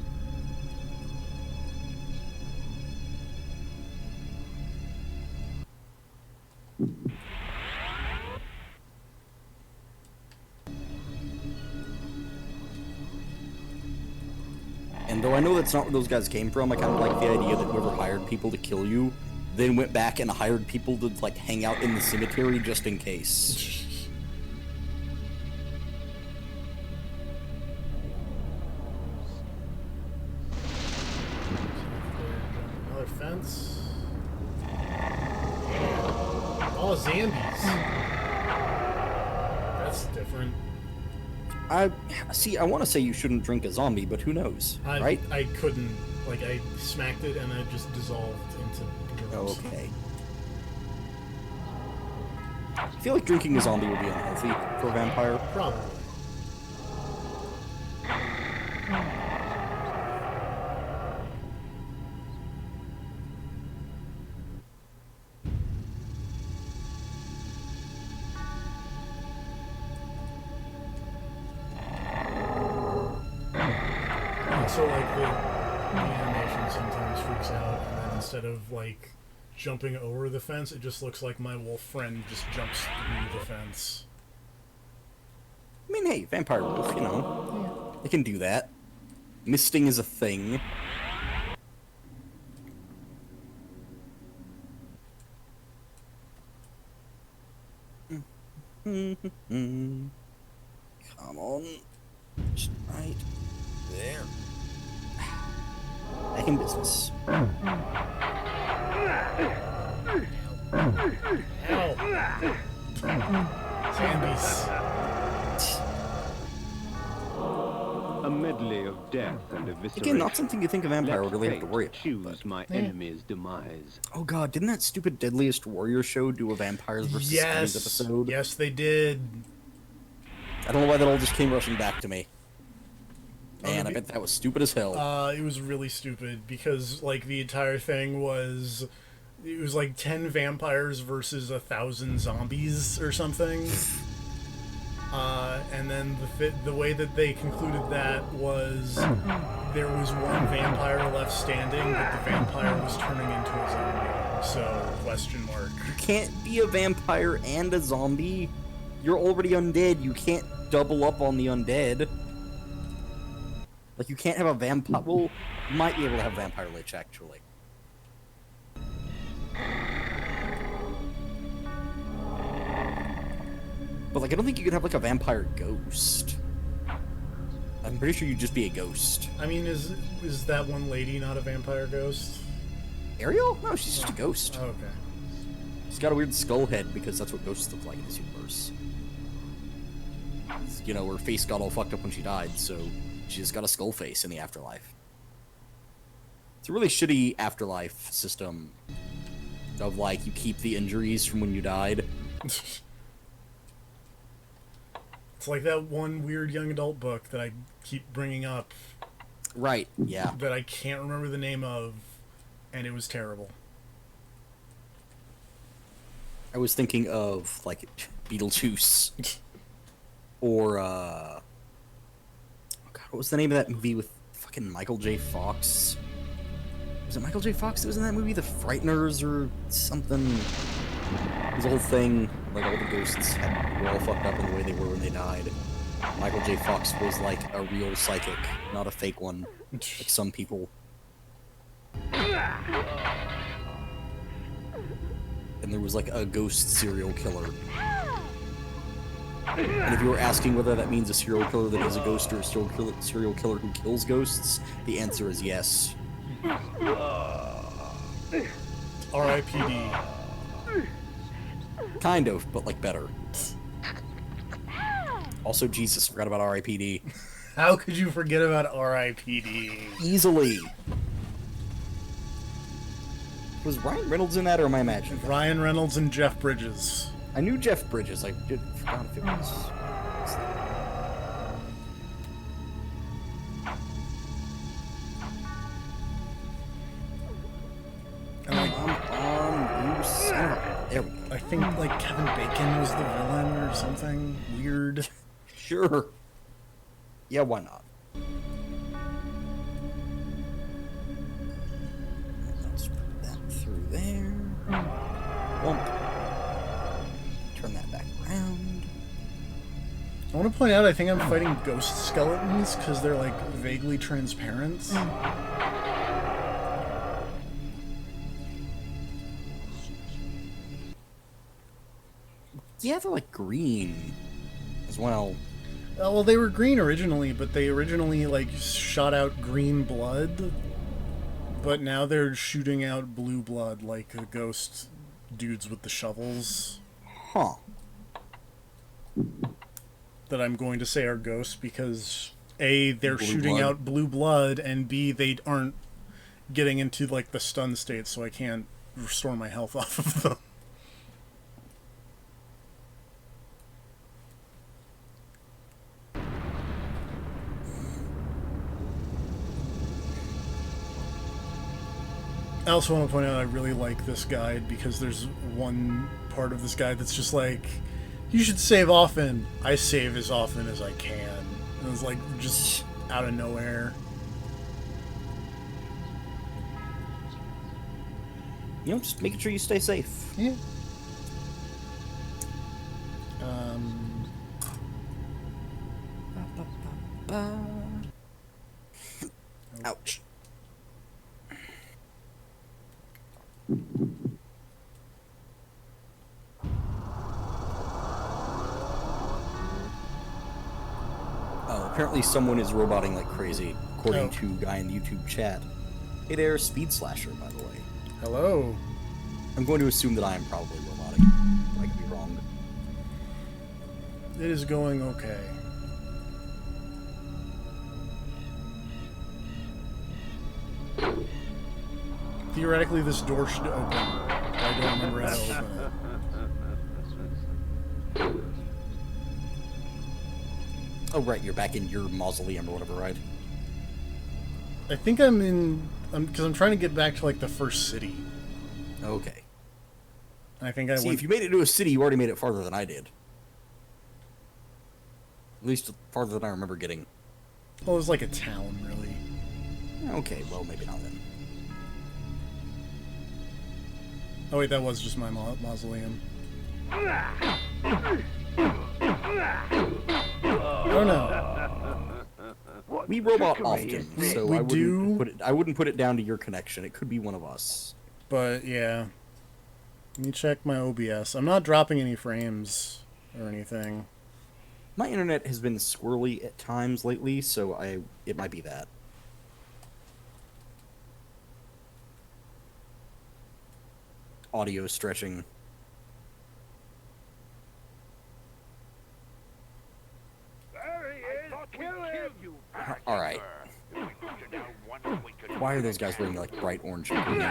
And though I know that's not where those guys came from, I kind of like the idea that whoever hired people to kill you then went back and hired people to, like, hang out in the cemetery just in case.
fence. Oh, zombies. That's different.
I want to say you shouldn't drink a zombie, but who knows, right?
I couldn't. Like, I smacked it and it just dissolved into germs.
Oh, okay. I feel like drinking a zombie would be unhealthy for a vampire.
Probably. So, like, the animation sometimes freaks out, and then instead of, like, jumping over the fence, it just looks like my wolf friend just jumps through the fence.
I mean, hey, vampire wolf, you know. They can do that. Misting is a thing. Come on. Just right there. Back in business.
Ow. Zombies.
A medley of death and evisceration.
Again, not something you think a vampire would really have to worry about.
Choose my enemy's demise.
Oh god, didn't that stupid Deadliest Warrior show do a vampires versus zombies episode?
Yes, they did.
I don't know why that all just came rushing back to me. Man, I bet that was stupid as hell.
It was really stupid because, like, the entire thing was... It was like 10 vampires versus 1,000 zombies or something. And then the way that they concluded that was there was one vampire left standing, but the vampire was turning into a zombie. So, question mark.
You can't be a vampire and a zombie. You're already undead. You can't double up on the undead. Like, you can't have a vampire... Well, you might be able to have Vampire Lich, actually. But, like, I don't think you could have, like, a vampire ghost. I'm pretty sure you'd just be a ghost.
I mean, is that one lady not a vampire ghost?
Ariel? No, she's just a ghost.
Oh, okay.
She's got a weird skull head because that's what ghosts look like in this universe. You know, her face got all fucked up when she died, so she just got a skull face in the afterlife. It's a really shitty afterlife system of, like, you keep the injuries from when you died.
It's like that one weird young adult book that I keep bringing up.
Right, yeah.
That I can't remember the name of, and it was terrible.
I was thinking of, like, Beetlejuice. Or, oh god, what was the name of that movie with fucking Michael J. Fox? Was it Michael J. Fox that was in that movie? The Frighteners or something? It was a whole thing, like all the ghosts were all fucked up in the way they were when they died. Michael J. Fox was like a real psychic, not a fake one, like some people. And there was like a ghost serial killer. And if you were asking whether that means a serial killer that is a ghost or a serial killer who kills ghosts, the answer is yes.
R.I.P.D.
Kind of, but like better. Also, Jesus, forgot about R.I.P.D.
How could you forget about R.I.P.D.?
Easily. Was Ryan Reynolds in that, or am I imagining?
Ryan Reynolds and Jeff Bridges.
I knew Jeff Bridges. I forgot if it was.
And like,
you son of a... There we go.
I think like Kevin Bacon was the villain or something weird.
Sure. Yeah, why not? Let's put that through there. Womp. Turn that back around.
I want to point out, I think I'm fighting ghost skeletons because they're like vaguely transparent.
Yeah, they're like green as well.
Well, they were green originally, but they originally like shot out green blood. But now they're shooting out blue blood like the ghost dudes with the shovels.
Huh.
That I'm going to say are ghosts because A, they're
Blue
shooting
blood.
out blue blood, and B, they aren't getting into like the stun state, so I can't restore my health off of them. I also want to point out I really like this guide because there's one part of this guide that's just like, you should save often. I save as often as I can. And it was like just out of nowhere.
You know, just making sure you stay safe.
Yeah.
Ouch. Oh, apparently someone is roboting like crazy, according to a guy in the YouTube chat. Hey there, Speed Slasher, by the way.
Hello.
I'm going to assume that I am probably roboting. I could be wrong.
It is going okay. Theoretically, this door should open. But I don't remember how to open it.
Oh, right, you're back in your mausoleum or whatever, right?
I think I'm in... Because I'm trying to get back to, like, the first city.
Okay.
I think I
See,
went...
if you made it to a city, you already made it farther than I did. At least farther than I remember getting.
Well, it was like a town, really.
Okay, well, maybe not then.
Oh, wait, that was just my mausoleum. Oh, no.
We robot often, so
We
I
do.
wouldn't put it down to your connection. It could be one of us.
But, yeah. Let me check my OBS. I'm not dropping any frames or anything.
My internet has been squirrely at times lately, so it might be that. Audio stretching.
There he is! Kill him!
All right. Why are those guys wearing like bright orange and green?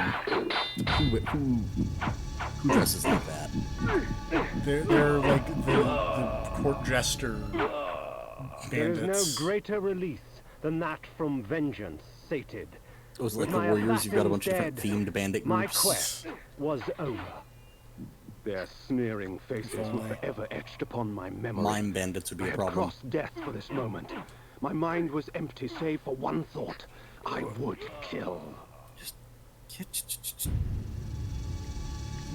Who dresses like that?
They're like the court jester
There is
bandits.
no greater release than that from vengeance sated.
It was like
With
the
my
Warriors. You've got a bunch of
assassins
different themed bandit
My
groups.
quest was over. Their sneering faces were
only.
forever etched upon my memory.
Mime bandits would be
I
a
had
problem.
crossed death for this moment. My mind was empty save for one thought. I would kill.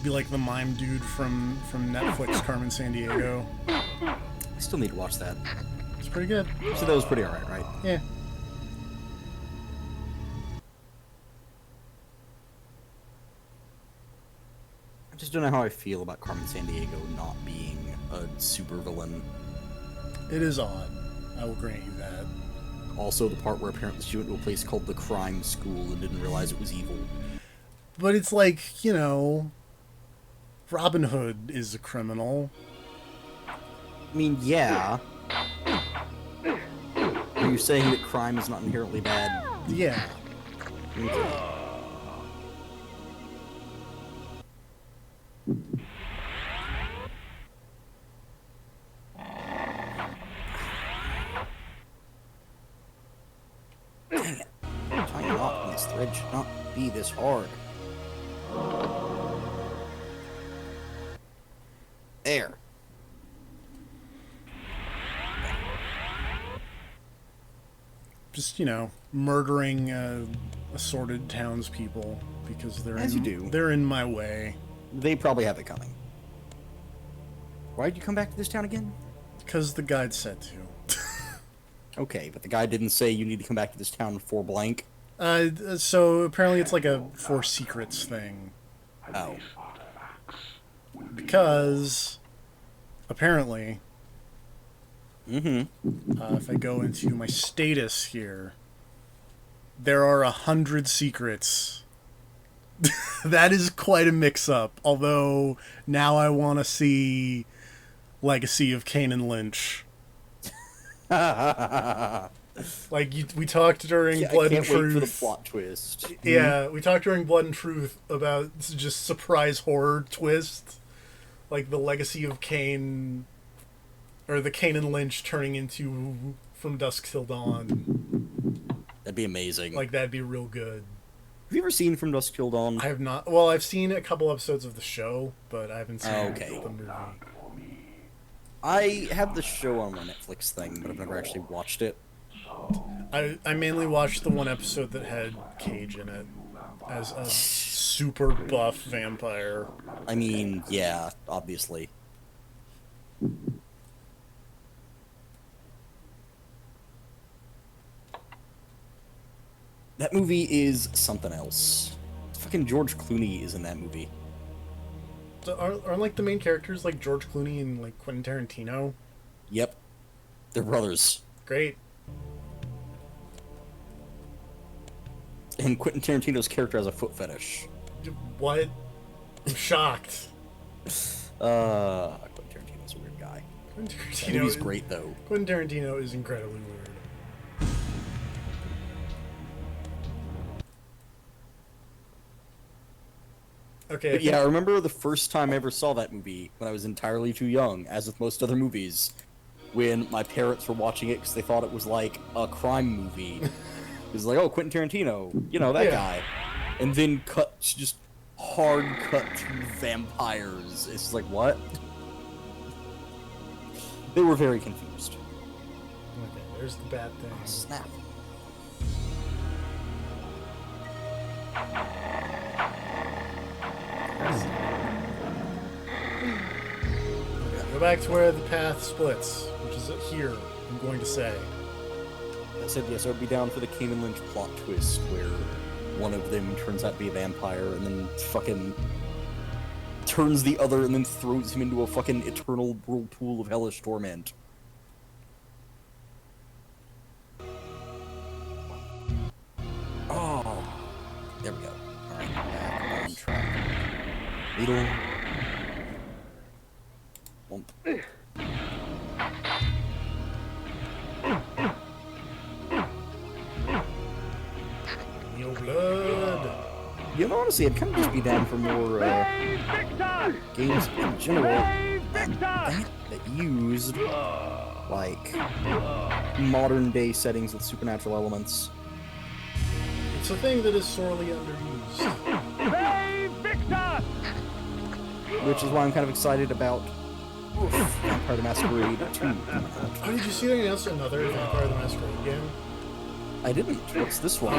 Be like the mime dude from Netflix, Carmen Sandiego.
I still need to watch that.
It's pretty good.
So that was pretty alright, right?
Yeah.
I just don't know how I feel about Carmen Sandiego not being a supervillain.
It is odd. I will grant you that.
Also, the part where apparently she went to a place called the Crime School and didn't realize it was evil.
But it's like, you know, Robin Hood is a criminal.
I mean, yeah. Are you saying that crime is not inherently bad?
Yeah.
Okay. Dang it. Tying a knot in this thread should not be this hard. There.
Just, you know, murdering assorted townspeople because they're
As you do.
they're in my way.
They probably have it coming. Why'd you come back to this town again?
Because the guide said to.
Okay, but the guy didn't say you need to come back to this town for blank.
So apparently it's like a for secrets thing.
Oh.
Because apparently,
Mm-hmm.
if I go into my status here, there are 100 secrets. That is quite a mix-up. Although now I want to see Legacy of Kain and Lynch. Like we talked during Blood and Truth.
Wait for the plot twist.
Yeah, we talked during Blood and Truth about just surprise horror twist, like the Legacy of Kain, or the Kain and Lynch turning into From Dusk Till Dawn.
That'd be amazing.
Like that'd be real good.
Have you ever seen From Dusk Till Dawn?
I have not. Well, I've seen a couple episodes of the show, but I haven't seen the movie.
I have the show on my Netflix thing, but I've never actually watched it.
I mainly watched the one episode that had Cage in it as a super buff vampire.
I mean, yeah, obviously. That movie is something else. Fucking George Clooney is in that movie.
So aren't like the main characters like George Clooney and like Quentin Tarantino?
Yep. They're brothers.
Great.
And Quentin Tarantino's character has a foot fetish.
What? I'm shocked.
Quentin Tarantino's a weird guy.
Quentin
That
Tarantino
movie's great, though.
Quentin Tarantino is incredibly weird. Okay.
But yeah, I remember the first time I ever saw that movie when I was entirely too young, as with most other movies, when my parents were watching it because they thought it was like a crime movie. It was like, oh, Quentin Tarantino, you know, that guy. And then just hard cut through vampires. It's like, what? They were very confused.
Okay, there's the bad thing.
Snap.
Go back to where the path splits, which is here, I'm going to say.
I said yes, I would be down for the Kain and Lynch plot twist where one of them turns out to be a vampire and then fucking turns the other and then throws him into a fucking eternal whirlpool of hellish torment. Oh, there we go. Alright, back on track. Needle. Womp.
Your blood.
You know, honestly, I'd kind of just be down for more games in general that used like modern day settings with supernatural elements.
It's a thing that is sorely underused.
Which is why I'm kind of excited about Vampire the Masquerade 2 coming out.
Oh, did you see they announced another Vampire the Masquerade game?
I didn't. What's this one?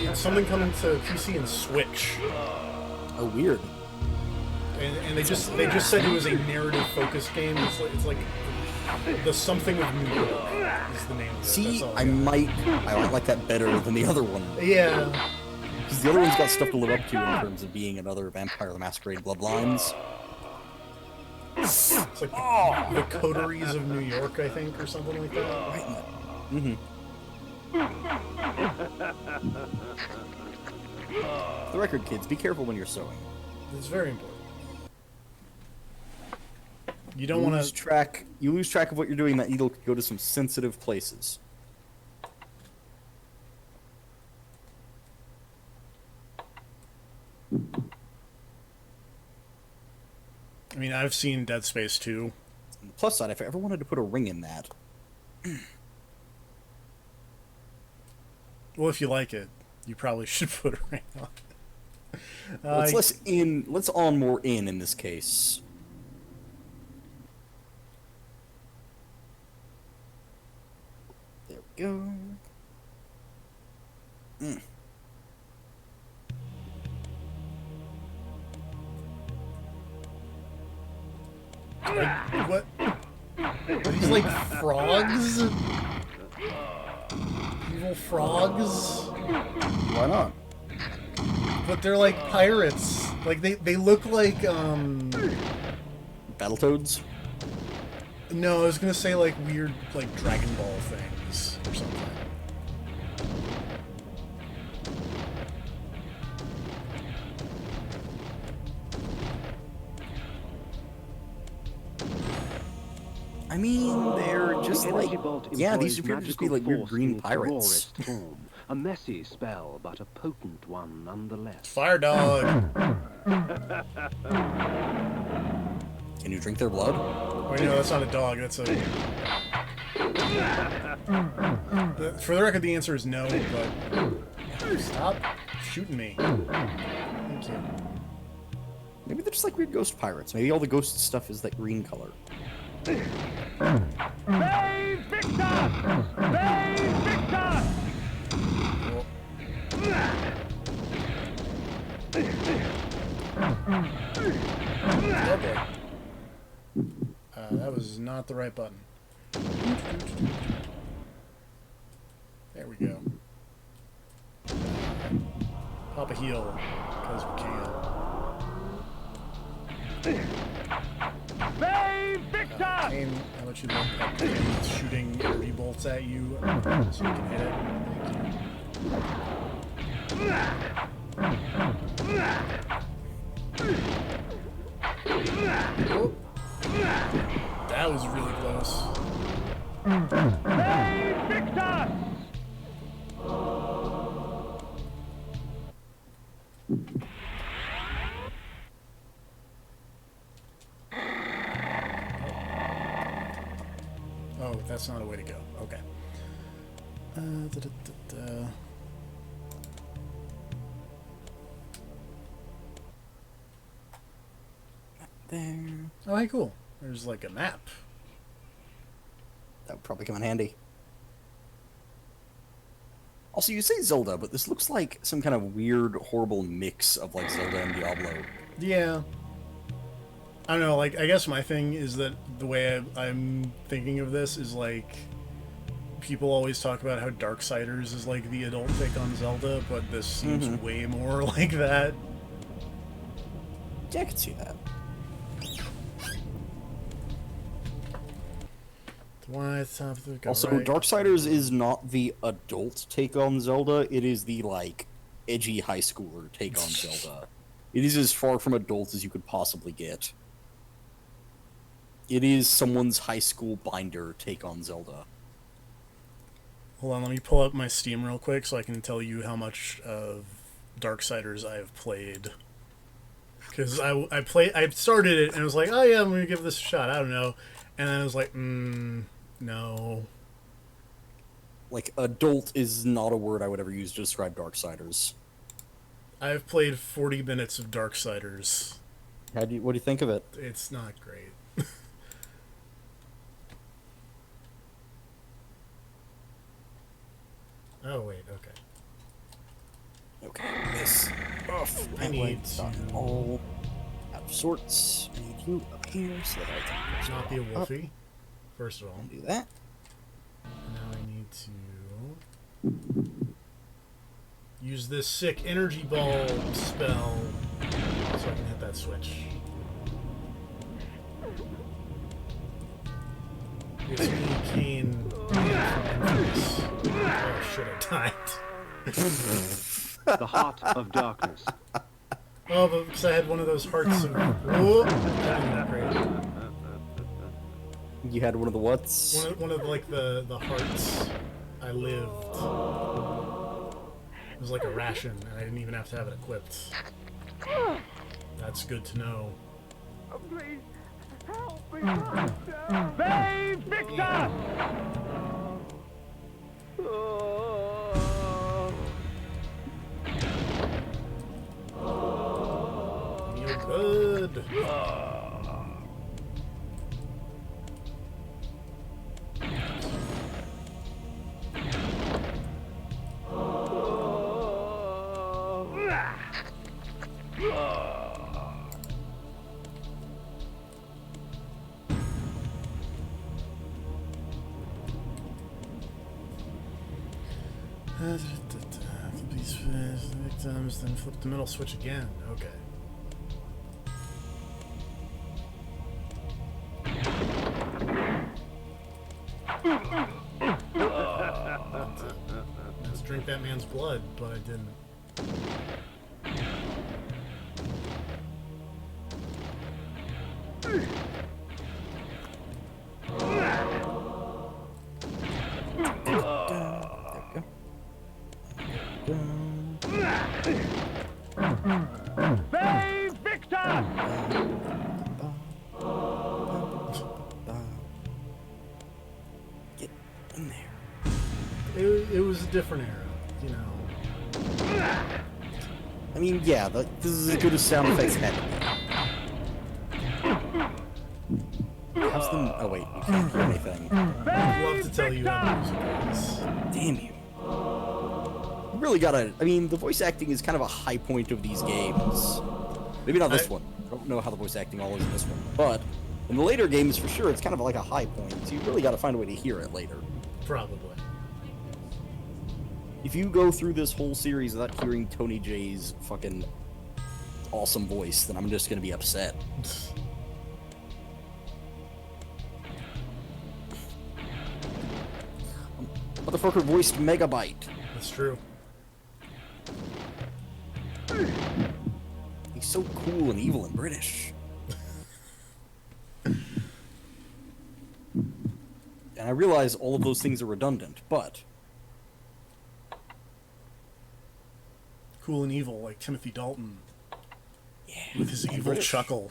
It's something coming to PC and Switch.
Oh, weird.
And they just said it was a narrative focused game. It's like the something of New York is the name of it.
See, I might like that better than the other one.
Yeah.
Because the other one's got stuff to live up to in terms of being another Vampire the Masquerade Bloodlines.
It's like the coteries of New York, I think, or something like that.
Right. Mm-hmm. For the record, kids, be careful when you're sewing.
It's very important. You don't want to
You lose track of what you're doing. That needle could go to some sensitive places.
I mean, I've seen Dead Space 2.
On the plus side, if I ever wanted to put a ring in that,
Well, if you like it, you probably should put a ring on it.
let's on more in this case. There we go.
What? Are these like frogs? Evil frogs?
Why not?
But they're like pirates. Like they look like
Battletoads?
No, I was gonna say like weird like Dragon Ball things or something.
mean, they're just
The
like,
energy bolt
yeah, these
employs
appear to just be
magical
like weird
force
green
in its
pirates.
rawest form. A messy spell, but a potent one nonetheless.
Fire dog.
Can you drink their blood?
Wait, no, that's not a dog. That's a. For the record, the answer is no. But stop shooting me. Thank you.
Maybe they're just like weird ghost pirates. Maybe all the ghost stuff is that green color.
Save Victor! Save Victor!
Okay. That was not the right button. There we go. Pop a heal, because we can.
Save Victor!
Kain, how about you look at the shooting energy bolts at you so you can hit it? Thank you. That was really close.
Save Victor!
Oh, that's not a way to go. Okay.
There.
Oh, hey, cool. There's like a map.
That would probably come in handy. Also, you say Zelda, but this looks like some kind of weird, horrible mix of like Zelda and Diablo.
Yeah. I don't know, like, I guess my thing is that the way I'm thinking of this is like, people always talk about how Darksiders is like the adult take on Zelda, but this seems way more like that.
Yeah, I can see that.
Why top of the go
Also,
right.
Darksiders is not the adult take on Zelda, it is the, like, edgy high schooler take on Zelda. It is as far from adult as you could possibly get. It is someone's high school binder take on Zelda.
Hold on, let me pull up my Steam real quick so I can tell you how much of Darksiders I have played. Because I started it and I was like, oh yeah, I'm gonna give this a shot. I don't know, and then I was like, no.
Like, adult is not a word I would ever use to describe Darksiders.
I've played 40 minutes of Darksiders.
What do you think of it?
It's not great. Oh wait, okay.
Okay, this off.
I need to
all out of sorts. I need you up here so that I can
not be a wolfie. First of all,
do that.
now I need to use this sick energy ball spell so I can hit that switch. It's me, Kain. Oh shit, I died.
The heart of darkness.
Oh, but because I had one of those hearts of... Whoa! That didn't look great.
You had one of the whats?
One of like the hearts. I lived. It was like a ration, and I didn't even have to have it equipped. That's good to know.
Oh, please, help me, Master! Save Victor!
Feel good. These victims, then flip the middle switch again. Okay. Let's drink that man's blood, but I didn't. it was a different era, you know.
I mean, yeah, this is as good as sound effects had to be. How's them? Oh wait, you can't hear anything.
I'd love to tell you how the music is.
Damn you. You really gotta. I mean, the voice acting is kind of a high point of these games. Maybe not this one. I don't know how the voice acting all is in this one, but in the later games, for sure, it's kind of like a high point. So you really gotta find a way to hear it later.
Probably.
If you go through this whole series without hearing Tony J's fucking awesome voice, then I'm just gonna be upset. Motherfucker voiced Megabyte.
That's true.
He's so cool and evil and British. And I realize all of those things are redundant, but...
Cool and evil, like Timothy Dalton.
Yeah,
with his evil
British.
chuckle.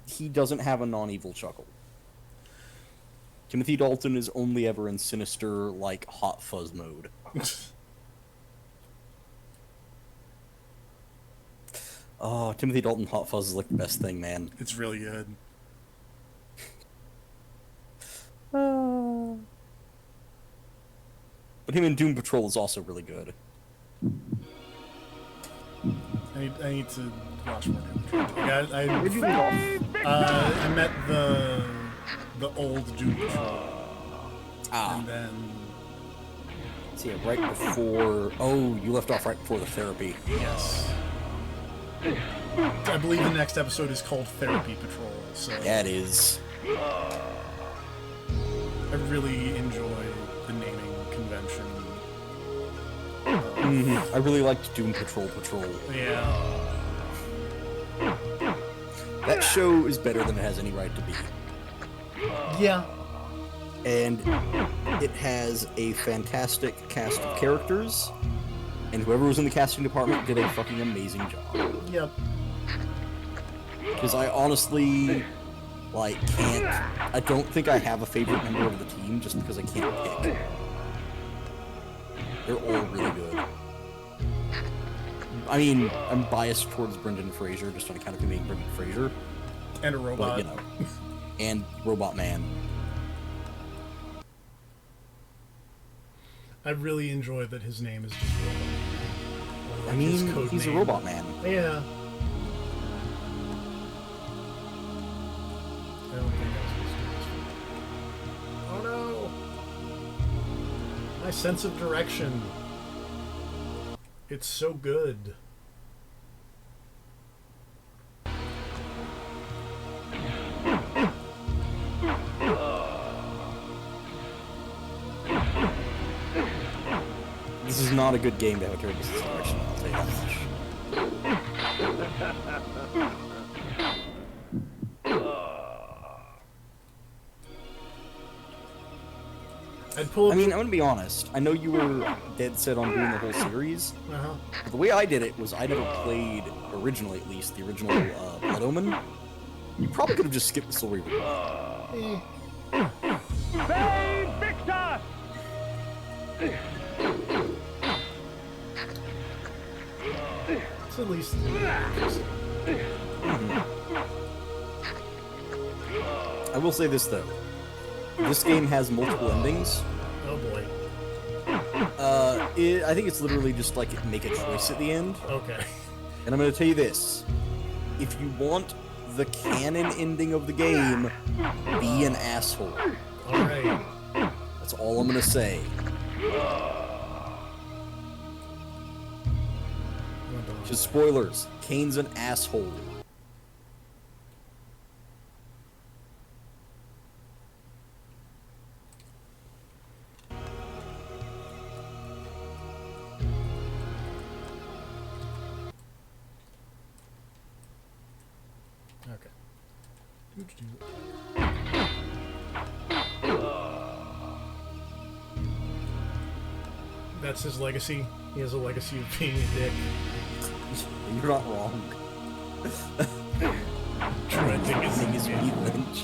He doesn't have a non-evil chuckle. Timothy Dalton is only ever in sinister, like, hot fuzz mode. Oh, Timothy Dalton hot fuzz is like the best thing, man.
It's really good.
But him in Doom Patrol is also really good.
I need to watch more Doom Patrol. Yeah,
Where'd you leave off?
I met the old Doom Patrol,
Ah,
and then
see, right before... Oh, you left off right before the therapy.
yes, I believe the next episode is called Therapy Patrol. So
Yeah, it is.
I really enjoy the naming convention.
I really liked Doom Patrol Patrol.
Yeah,
That show is better than it has any right to be.
yeah.
And it has a fantastic cast of characters, and whoever was in the casting department did a fucking amazing job.
Yep.
Because I honestly, like, can't... I don't think I have a favorite member of the team just because I can't pick. They're all really good. I mean, I'm biased towards Brendan Fraser just on account of him being Brendan Fraser,
And a robot.
but, you know. And Robot Man.
I really enjoy that his name is just Robot.
I
His
mean,
code
he's a
name.
Robot Man.
Yeah. I don't think I was supposed to do this. Oh no! My sense of direction. It's so good.
This is not a good game to have a turn this direction, I'll tell you that much.
I'd pull up.
I mean, I'm gonna be honest. I know you were dead set on doing the whole series,
Uh-huh.
but the way I did it was I never played, originally at least, the original Blood Omen. You probably could have just skipped the story.
Eh,
Save Victor!
it's at least.
I will say this though. This game has multiple endings.
Oh boy.
I think it's literally just like make a choice at the end.
Okay.
And I'm gonna tell you this. If you want the canon ending of the game, be an asshole.
Alright.
That's all I'm gonna say. Just spoilers. Kain's an asshole.
Okay. That's his legacy. He has a legacy of being a dick.
You're not wrong.
Trending
I think it's Pete Lynch.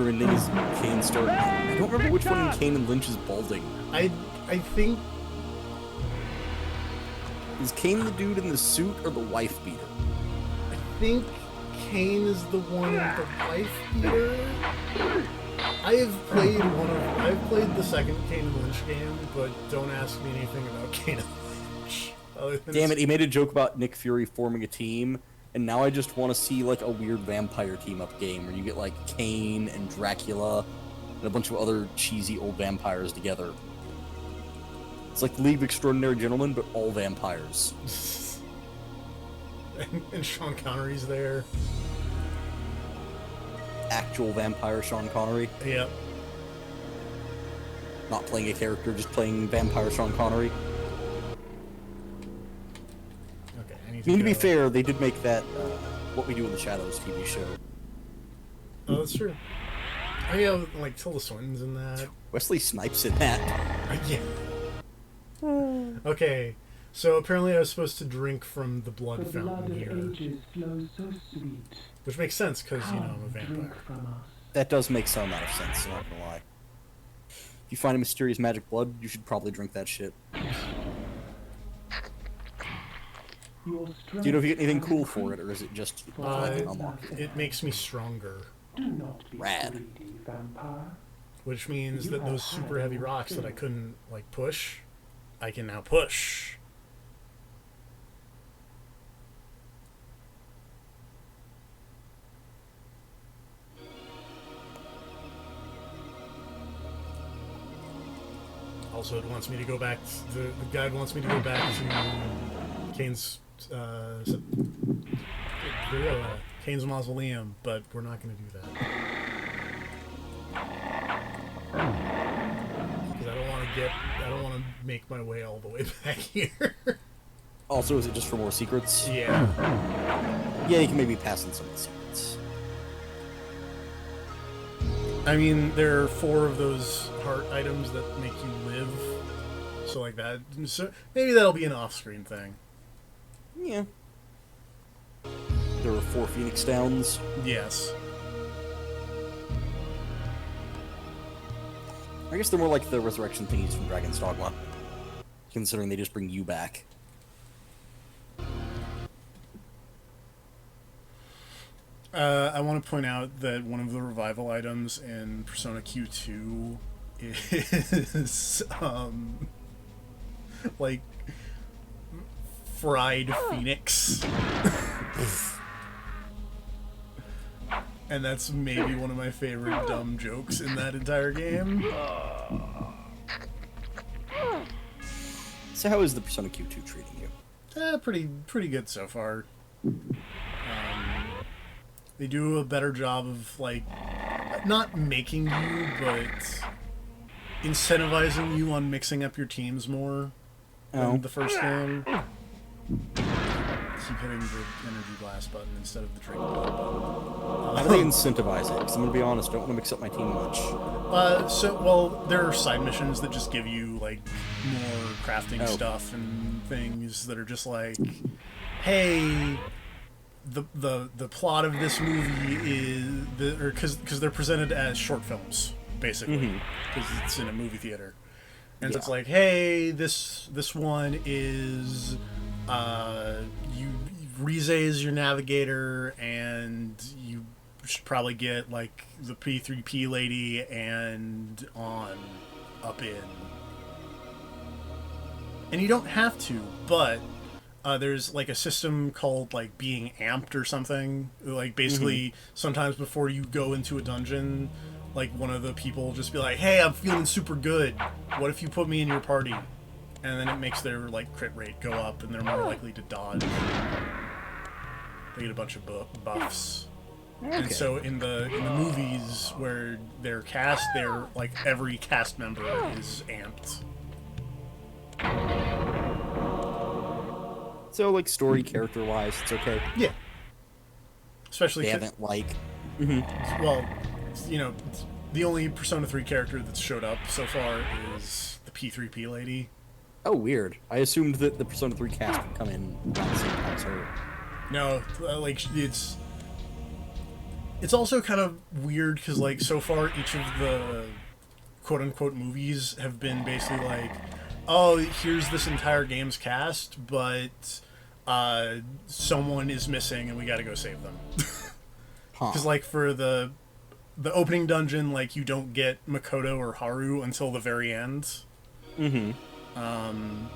trending is Kain start. I don't remember which one in Kain and Lynch is balding.
I think
Is Kain the dude in the suit or the wife beater?
I think Kain is the one with the wife beater. I've played the second Kain and Lynch game, but don't ask me anything about Kain and Lynch.
Damn it, he made a joke about Nick Fury forming a team, and now I just want to see like a weird vampire team-up game where you get like Kain and Dracula and a bunch of other cheesy old vampires together. It's like League of Extraordinary Gentlemen, but all vampires.
and Sean Connery's there.
Actual vampire Sean Connery.
Yep.
Not playing a character, just playing vampire Sean Connery.
Okay, I
I
need
mean, to be
go.
fair, they did make that What We Do in the Shadows TV show.
Oh, that's true. Oh yeah, like Tilda Swinton's in that.
Wesley Snipes in that.
Yeah. Okay, so apparently I was supposed to drink from the blood fountain here, which makes sense because you know I'm a vampire.
That does make some amount of sense, I'm not gonna lie. If you find a mysterious magic blood, you should probably drink that shit. Do you know if you get anything cool for it, or is it just like an unlock?
It makes me stronger,
Rad.
which means that those super heavy rocks that I couldn't like push, I can now push. Also, it wants me to go back. The guide wants me to go back to Kane's Kane's mausoleum, but we're not going to do that because I don't want to make my way all the way back here.
Also, is it just for more secrets?
Yeah.
Yeah, you can maybe pass on some of the secrets.
I mean, there are 4 of those heart items that make you live, so like that. So maybe that'll be an off-screen thing.
Yeah. There were 4 Phoenix Downs.
Yes.
I guess they're more like the resurrection thingies from Dragon's Dogma, considering they just bring you back.
I want to point out that one of the revival items in Persona Q2 is, like, fried phoenix. And that's maybe one of my favorite dumb jokes in that entire game.
So how is the Persona Q2 treating you?
Pretty good so far. They do a better job of, like, not making you, but incentivizing you on mixing up your teams more than the first game. Keep hitting the energy blast button instead of the drink button.
How do they incentivize it? Because I'm going to be honest, I don't want to mix up my team much.
There are side missions that just give you, like, more crafting stuff and things that are just like, hey, the plot of this movie is because they're presented as short films basically because it's in a movie theater, and so it's like, hey, this one is Rize is your navigator, and you should probably get like the P3P lady and up in, and you don't have to, but there's like a system called like being amped or something. Like basically sometimes before you go into a dungeon, like one of the people will just be like, hey, I'm feeling super good. What if you put me in your party? And then it makes their like crit rate go up and they're more likely to dodge. They get a bunch of buffs. Okay. And so in the movies where they're cast, they're like every cast member is amped.
So, like, story character-wise, it's okay?
Yeah. Especially...
They haven't, like...
Well, you know, the only Persona 3 character that's showed up so far is the P3P lady.
Oh, weird. I assumed that the Persona 3 cast would come in at the same time as her.
No, like, it's... It's also kind of weird because, like, so far each of the quote-unquote movies have been basically like, oh, here's this entire game's cast, but someone is missing and we gotta go save them. Because, like, for the opening dungeon, like, you don't get Makoto or Haru until the very end.
Mm-hmm.
And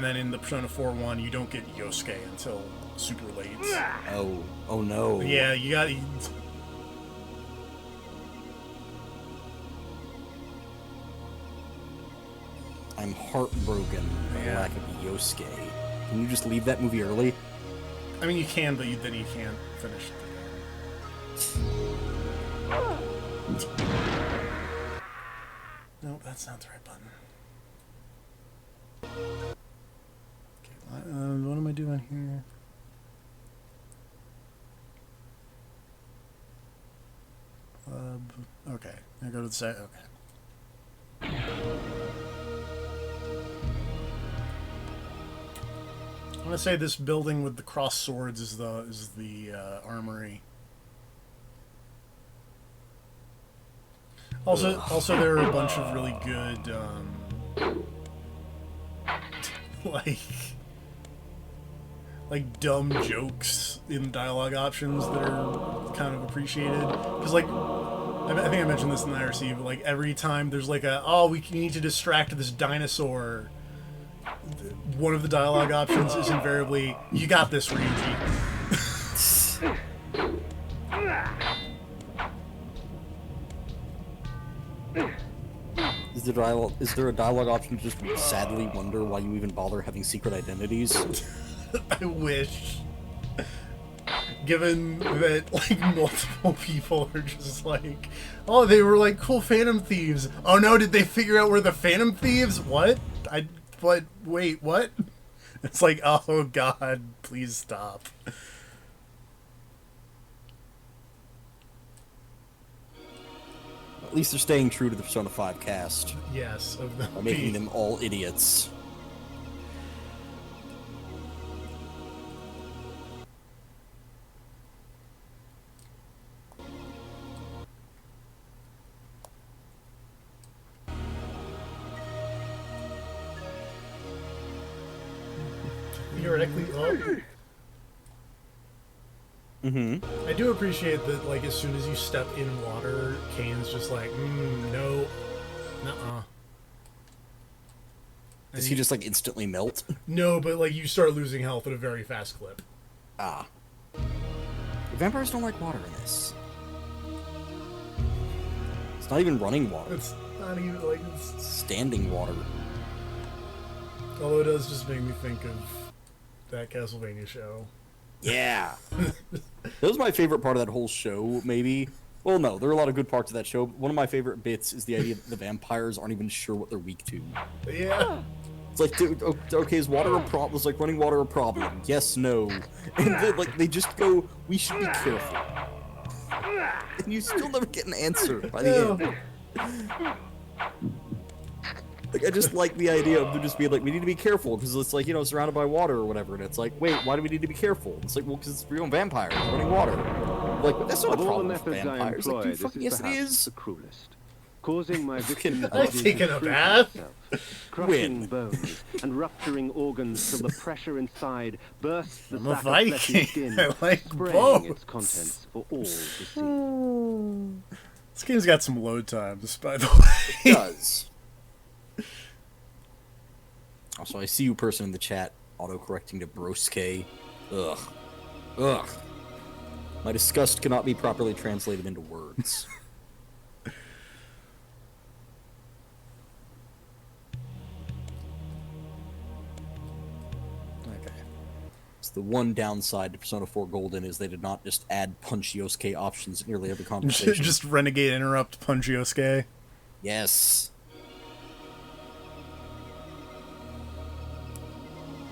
then in the Persona 4 one, you don't get Yosuke until super late.
Oh no.
Yeah, you got.
I'm heartbroken by the lack of Yosuke. Can you just leave that movie early?
I mean, you can, but then you can't finish the game. Nope, that's not the right button. Okay, what am I doing here? Okay, I go to the site. Okay. I'm gonna say this building with the crossed swords is the armory. Also, there are a bunch of really good, like dumb jokes in dialogue options that are kind of appreciated. Because, like, I think I mentioned this in the IRC, but, like, every time there's like we need to distract this dinosaur, one of the dialogue options is invariably, "You got this, Ryuji."
Is there a dialogue option to just sadly wonder why you even bother having secret identities?
I wish. Given that, like, multiple people are just like, oh, they were like cool Phantom Thieves. Oh no, did they figure out where the Phantom Thieves? What? Wait, what? It's like, oh god, please stop.
At least they're staying true to the Persona 5 cast.
Yes, of the
by making them all idiots.
Theoretically, I do appreciate that, like, as soon as you step in water, Kain's just like, no, nuh-uh.
Does he just, like, instantly melt?
No, but, like, you start losing health at a very fast clip.
Ah. The vampires don't like water in this. It's not even running water.
It's not even, like, it's
standing water.
Although it does just make me think of that Castlevania show.
Yeah. That was my favorite part of that whole show, maybe. Well, no, there are a lot of good parts of that show. One of my favorite bits is the idea that the vampires aren't even sure what they're weak to.
Yeah.
It's like, dude, okay, is water a problem? Is, like, running water a problem? Yes, no. And then, like, they just go, we should be careful. And you still never get an answer by the end. Like, I just like the idea of them just being like, we need to be careful, because it's like, you know, surrounded by water or whatever, and it's like, wait, why do we need to be careful? It's like, well, because it's real vampires running water. Like, but that's not a problem with vampires. Like, dude, fucking yes, it is.
The cruelest. Causing my victims
I've taken a bath.
Crushing bones and rupturing organs till the pressure inside bursts the sack of fleshy skin,
I like
spraying
both.
its contents for all to see.
This game's got some load times, by the way.
It does. Also, I see you person in the chat auto-correcting to broske. Ugh. Ugh. My disgust cannot be properly translated into words.
Okay.
It's the one downside to Persona 4 Golden is they did not just add punch Yosuke options at nearly every conversation.
Just renegade interrupt punch Yosuke.
Yes.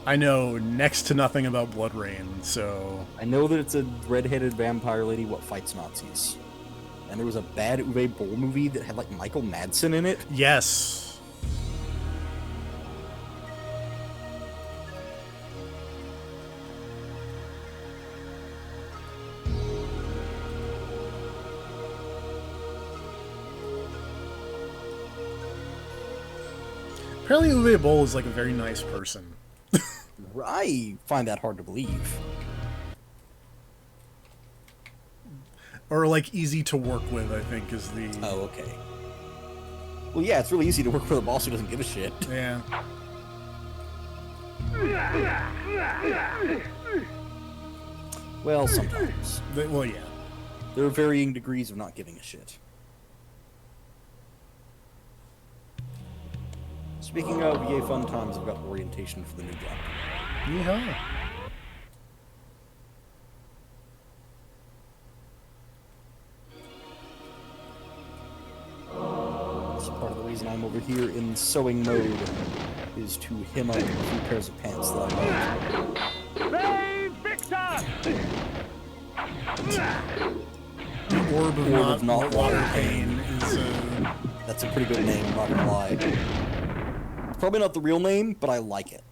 I know next to nothing about Blood Rain, so...
I know that it's a red-headed vampire lady what fights Nazis. And there was a bad Uwe Boll movie that had, like, Michael Madsen in it.
Yes. Apparently Uwe Boll is like a very nice person.
I find that hard to believe.
Or like easy to work with, I think is the...
Oh, okay. Well, yeah, it's really easy to work with a boss who doesn't give a shit.
Yeah.
Well, sometimes.
Well, yeah.
There are varying degrees of not giving a shit. Speaking of yay fun times, I've got orientation for the new job.
Yeehaw.
So part of the reason I'm over here in sewing mode is to hem up a few pairs of pants that I want.
Save Victor!
The Orb of Not Water Pain is
That's a pretty good name, I'm not gonna lie. It's probably not the real name, but I like it.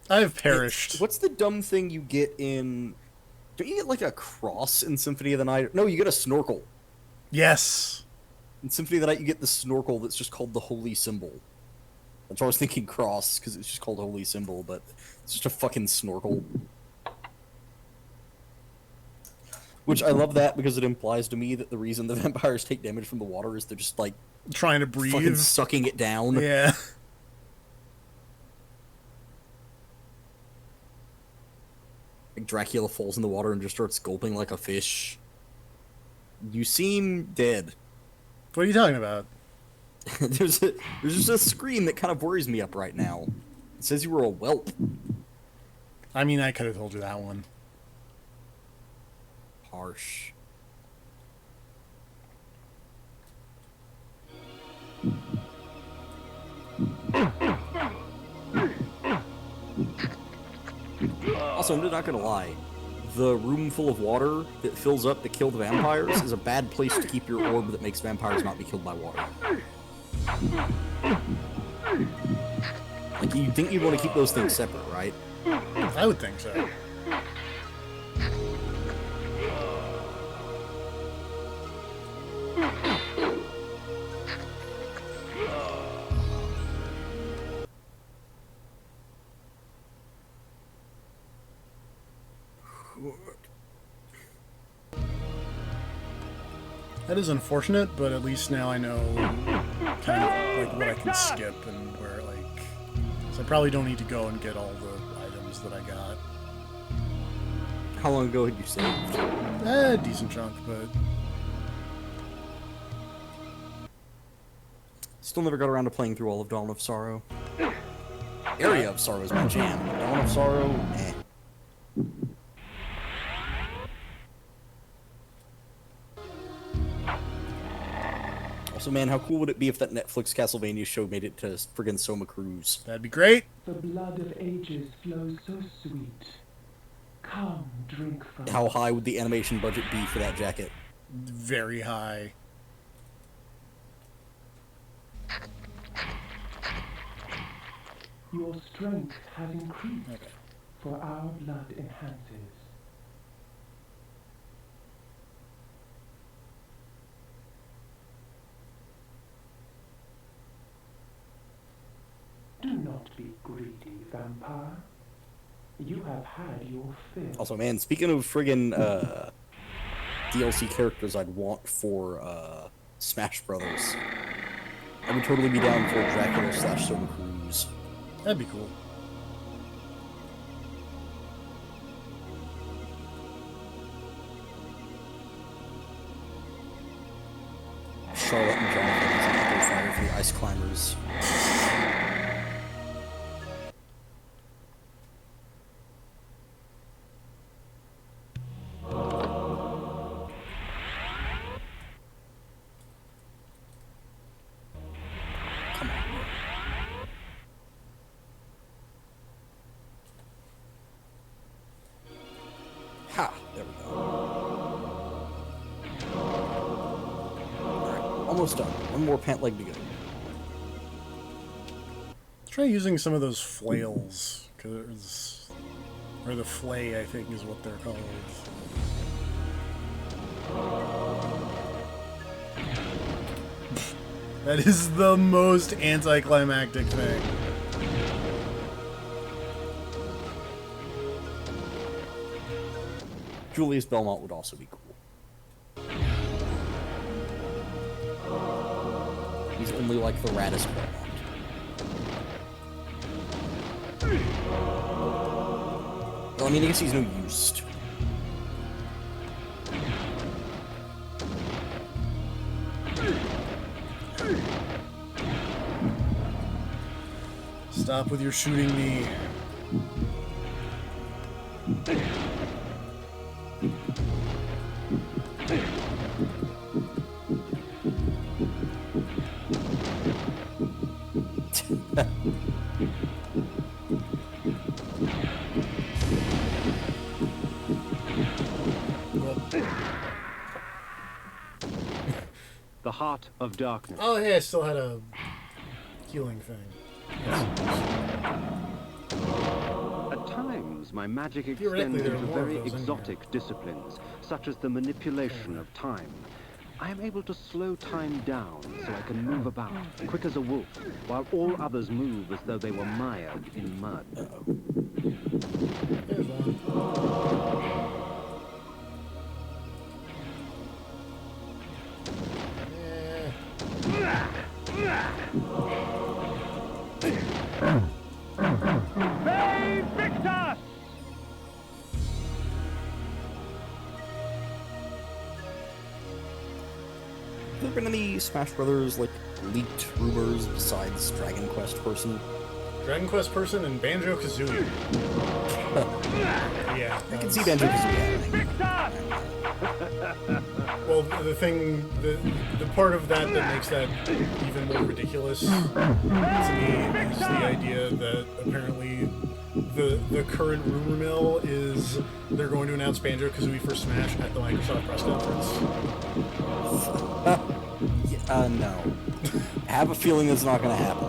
I've perished.
What's the dumb thing you get in... Don't you get like a cross in Symphony of the Night? No, you get a snorkel.
Yes.
In Symphony of the Night, you get the snorkel that's just called the Holy Symbol. That's why I was thinking cross, because it's just called Holy Symbol, but it's just a fucking snorkel. Which I love that because it implies to me that the reason the vampires take damage from the water is they're just like
Trying to breathe.
fucking sucking it down.
Yeah.
Like Dracula falls in the water and just starts gulping like a fish. You seem dead.
What are you talking about?
there's just a screen that kind of worries me up right now. It says you were a whelp.
I mean, I could have told you that one.
Harsh. Also, I'm not gonna lie. The room full of water that fills up to kill the vampires is a bad place to keep your orb that makes vampires not be killed by water. Like, you'd think you'd want to keep those things separate, right?
I would think so. That is unfortunate, but at least now I know kind of like what I can skip and where like... So I probably don't need to go and get all the items that I got.
How long ago had you saved?
Decent chunk, but...
Still never got around to playing through all of Dawn of Sorrow. Area of Sorrow is my jam. Dawn of Sorrow, eh. Also, man, how cool would it be if that Netflix Castlevania show made it to friggin' Soma Cruise?
That'd be great.
The blood of ages flows so sweet. Come, drink from
How high would the animation budget be for that jacket?
Very high.
Your strength has increased,
Okay.
for our blood enhances. Do not be greedy, vampire. You have had your fill.
Also, man, speaking of friggin' DLC characters I'd want for Smash Brothers, I would totally be down for Dracula / Soma Cruise.
That'd be cool.
Charlotte and Jonathan as an echo fighter for the Ice Climbers. Come on. Ha! There we go. Alright, almost done. One more pant leg to go.
Try using some of those flails, or the flay, I think is what they're called. That is the most anticlimactic thing.
Julius Belmont would also be cool. He's only like the raddest Belmont. Well, I mean, I guess he's no use to.
Stop with your shooting me.
The Heart of Darkness.
Oh, hey, I still had a healing thing.
At times, my magic
Theoretically,
extends
there are
into
more of
very
those in here.
exotic disciplines, such as the manipulation of time. I am able to slow time down so I can move about, quick as a wolf, while all others move as though they were mired in mud.
There's one.
Victor!
Have there been any Smash Brothers like leaked rumors besides Dragon Quest person?
Dragon Quest person and Banjo Kazooie. Yeah,
I can see Banjo Kazooie.
well, the thing, the part of that that makes that even more ridiculous to me is the idea that apparently the current rumor mill is they're going to announce Banjo Kazooie for Smash at the Microsoft press conference.
No. I have a feeling that's not going to happen.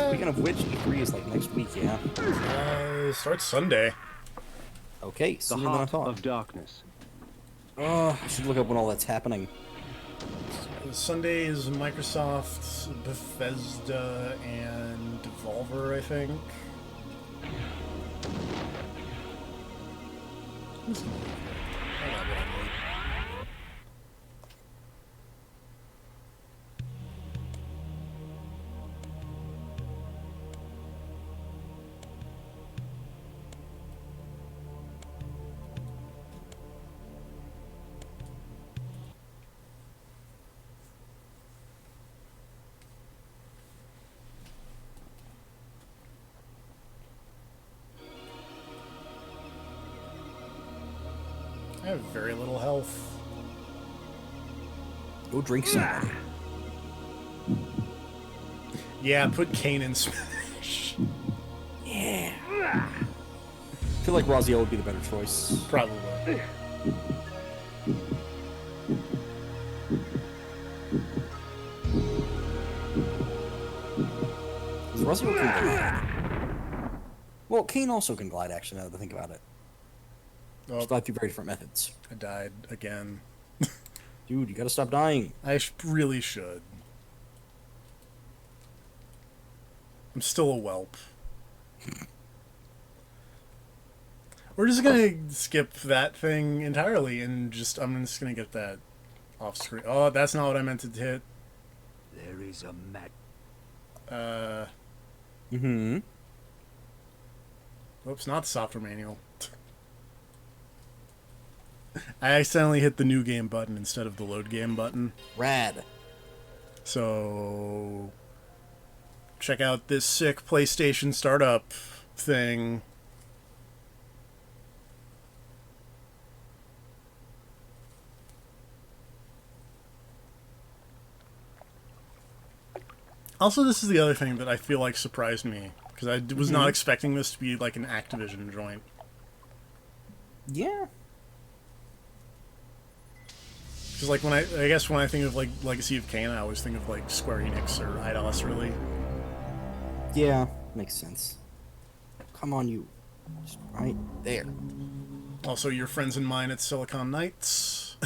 Speaking of which, E3 is like next week, yeah?
Starts Sunday.
Okay,
The
sooner than I
Heart
thought.
of Darkness.
I should look up when all that's happening.
Sunday is Microsoft, Bethesda, and Devolver, I think. I have very little health.
Go drink some.
Yeah, put Kain in Smash.
Yeah. I feel like Raziel would be the better choice.
Probably.
Raziel can glide. Well, Kain also can glide, actually, now that I think about it.
Oh,
Just thought through very different methods.
I died again.
Dude, you gotta stop dying.
I really should. I'm still a whelp. We're just gonna skip that thing entirely and I'm just gonna get that off screen. Oh, that's not what I meant to hit.
There is a
Oops, not the software manual. I accidentally hit the new game button instead of the load game button.
Rad.
So check out this sick PlayStation startup thing. Also, this is the other thing that I feel like surprised me, because I was not expecting this to be like an Activision joint.
Yeah.
Because like when I guess when I think of like Legacy of Kain, I always think of like Square Enix or Eidos, really.
Yeah, makes sense. Come on, you. Just right there.
Also, your friends and mine at Silicon Knights.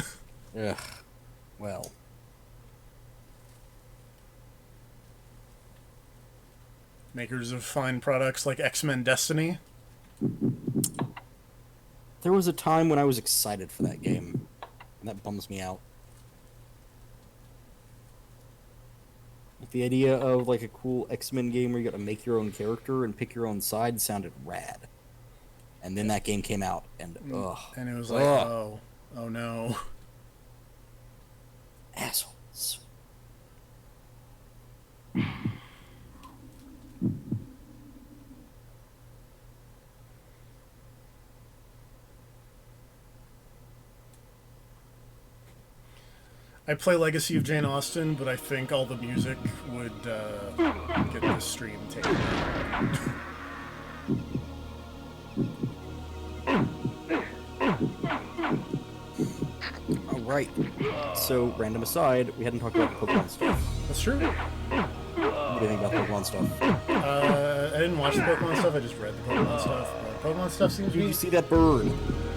Ugh. Well.
Makers of fine products like X-Men Destiny.
There was a time when I was excited for that game, and that bums me out. The idea of like a cool X-Men game where you got to make your own character and pick your own side sounded rad. And then that game came out, and ugh.
And it was like, oh no.
Assholes.
I play Legacy of Jane Austen, but I think all the music would get this stream taken down.
Alright. So, random aside, we hadn't talked about the Pokemon stuff.
That's true.
What do you think about the Pokemon stuff?
I didn't watch the Pokemon stuff, I just read the Pokemon stuff. Pokemon stuff seems to
Did
be...
you see that bird?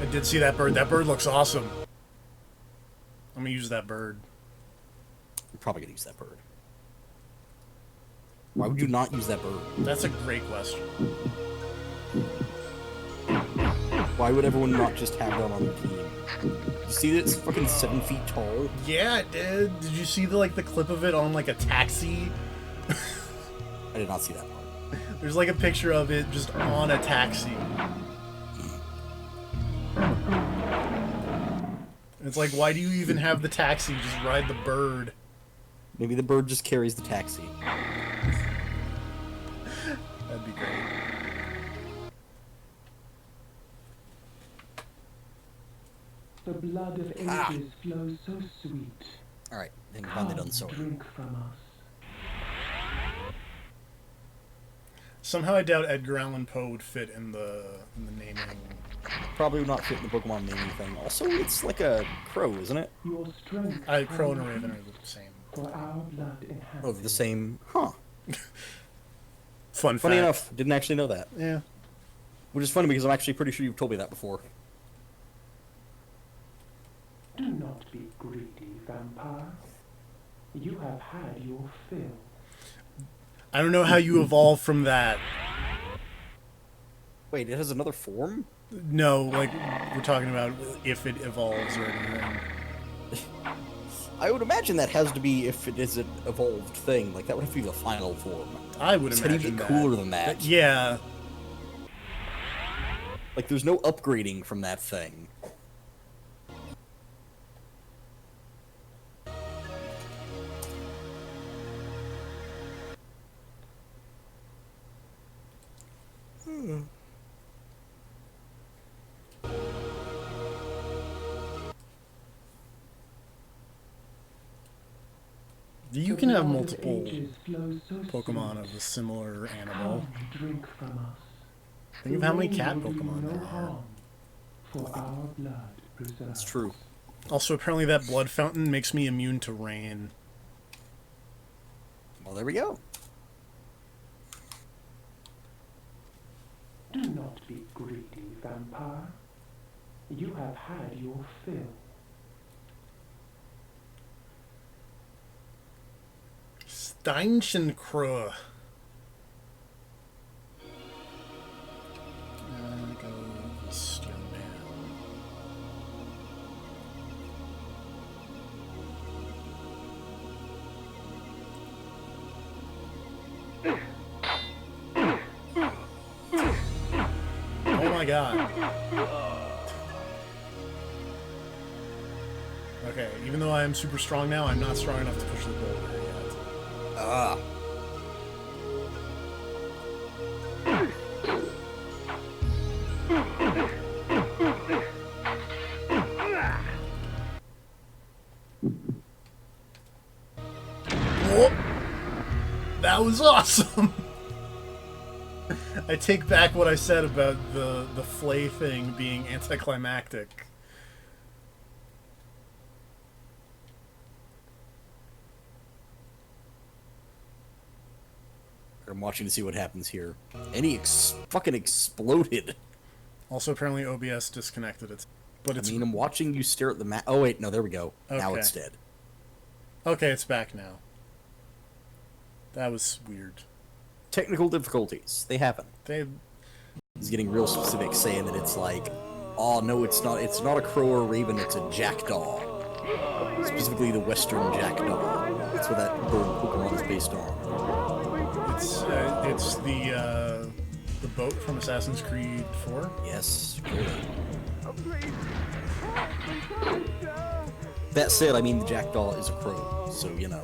I did see that bird. That bird looks awesome. I'm gonna use that bird.
You're probably gonna use that bird. Why would you not use that bird?
That's a great question.
Why would everyone not just have that on the team? You see that it's fucking 7 feet tall?
Yeah, it did. Did you see the clip of it on like a taxi?
I did not see that part.
There's like a picture of it just on a taxi. It's like, why do you even have the taxi? Just ride the bird.
Maybe the bird just carries the taxi.
That'd be great.
The blood of ages flows so sweet.
Alright, I think we're finally done sewing.
Drink from us.
Somehow I doubt Edgar Allan Poe would fit in the naming.
Probably would not fit in the Pokemon naming thing. Also, it's like a crow, isn't it?
Your strength.
Crow and a raven are the same.
For our blood enhances.
Oh, the same. Huh.
Funny
fact. Enough, didn't actually know that.
Yeah.
Which is funny because I'm actually pretty sure you've told me that before.
Do not be greedy, vampire. You have had your fill.
I don't know how you evolve from that.
Wait, it has another form?
No, like, we're talking about if it evolves or anything.
I would imagine that has to be if it is an evolved thing. Like, that would have to be the final form.
I would
It's
imagine
even
that.
cooler than that.
Yeah.
Like, there's no upgrading from that thing.
You can have multiple
Ages flows so
Pokemon
sweet.
of a similar animal.
Come, drink from us.
Think of how many
The
cat
rain will do
Pokemon
no
there are.
harm, for our blood preserves.
That's true.
Also, apparently that blood fountain makes me immune to rain.
Well, there we go.
Do not be greedy, vampire. You have had your fill.
Steinchenkruh. Go east, young man. Oh my god. Okay, even though I am super strong now, I'm not strong enough to push the boulder yet.
Ah.
Whoa. That was awesome! I take back what I said about the flay thing being anticlimactic.
I'm watching to see what happens here. And he fucking exploded.
Also, apparently OBS disconnected it. But it's...
I mean, I'm watching you stare at the map. Oh, wait, no, there we go. Now
Okay.
it's dead.
Okay, it's back now. That was weird.
Technical difficulties. They happen.
They...
He's getting real specific, saying that it's like, oh, no, it's not a crow or a raven, it's a jackdaw. Specifically the western jackdaw. That's what that bird Pokemon is based on.
It's the boat from Assassin's Creed 4?
Yes, clearly. That said, I mean, the jackdaw is a crow, so, you know.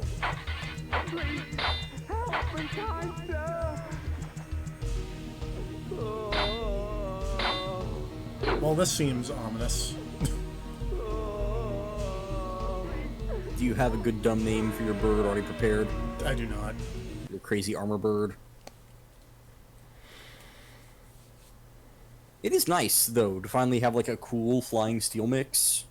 Well, this seems ominous.
Do you have a good dumb name for your bird already prepared?
I do not.
Your crazy armor bird? It is nice, though, to finally have, like, a cool flying steel mix.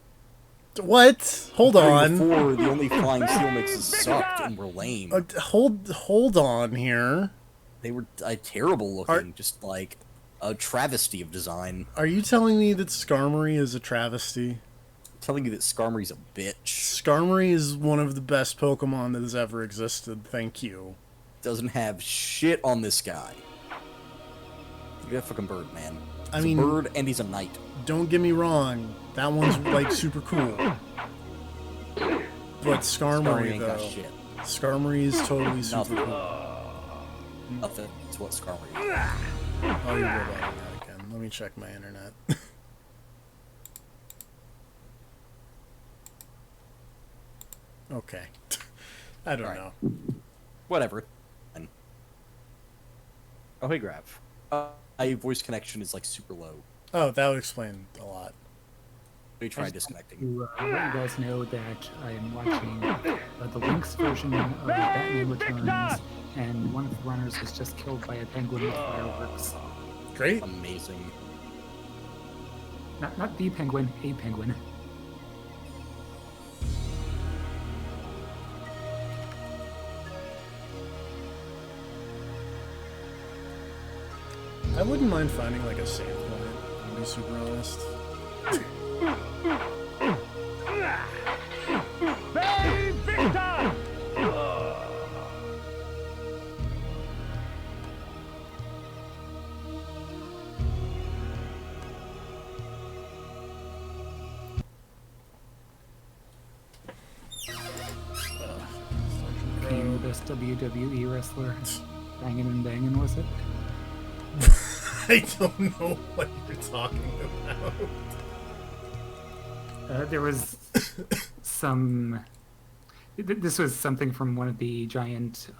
What? Hold on.
Before, the only flying steel mixes sucked and were lame.
Hold on here.
They were terrible looking, just like a travesty of design.
Are you telling me that Skarmory is a travesty?
I'm telling you that Skarmory's a bitch.
Skarmory is one of the best Pokemon that has ever existed. Thank you.
Doesn't have shit on this guy. Look at that fucking bird, man.
I
He's
mean,
a bird and he's a knight.
Don't get me wrong. That one's like super cool. But Skarmory
ain't
though.
got shit.
Skarmory is totally super
Nothing.
cool.
Nothing. It's what Skarmory is.
Oh, you're roboting that again. Let me check my internet. Okay. I don't know.
Whatever. Oh, hey, Grav. My voice connection is, like, super low.
Oh, that would explain a lot.
Let me try disconnecting.
To let you guys know that I am watching the Lynx version of Batman Returns, and one of the runners was just killed by a penguin with fireworks.
Great.
Amazing.
Not the penguin, a penguin.
I wouldn't mind finding like a save point, to be super honest.
Kain, the best WWE wrestler. Banging and banging, was it?
I don't know what you're talking about.
There was some... This was something from one of the giant...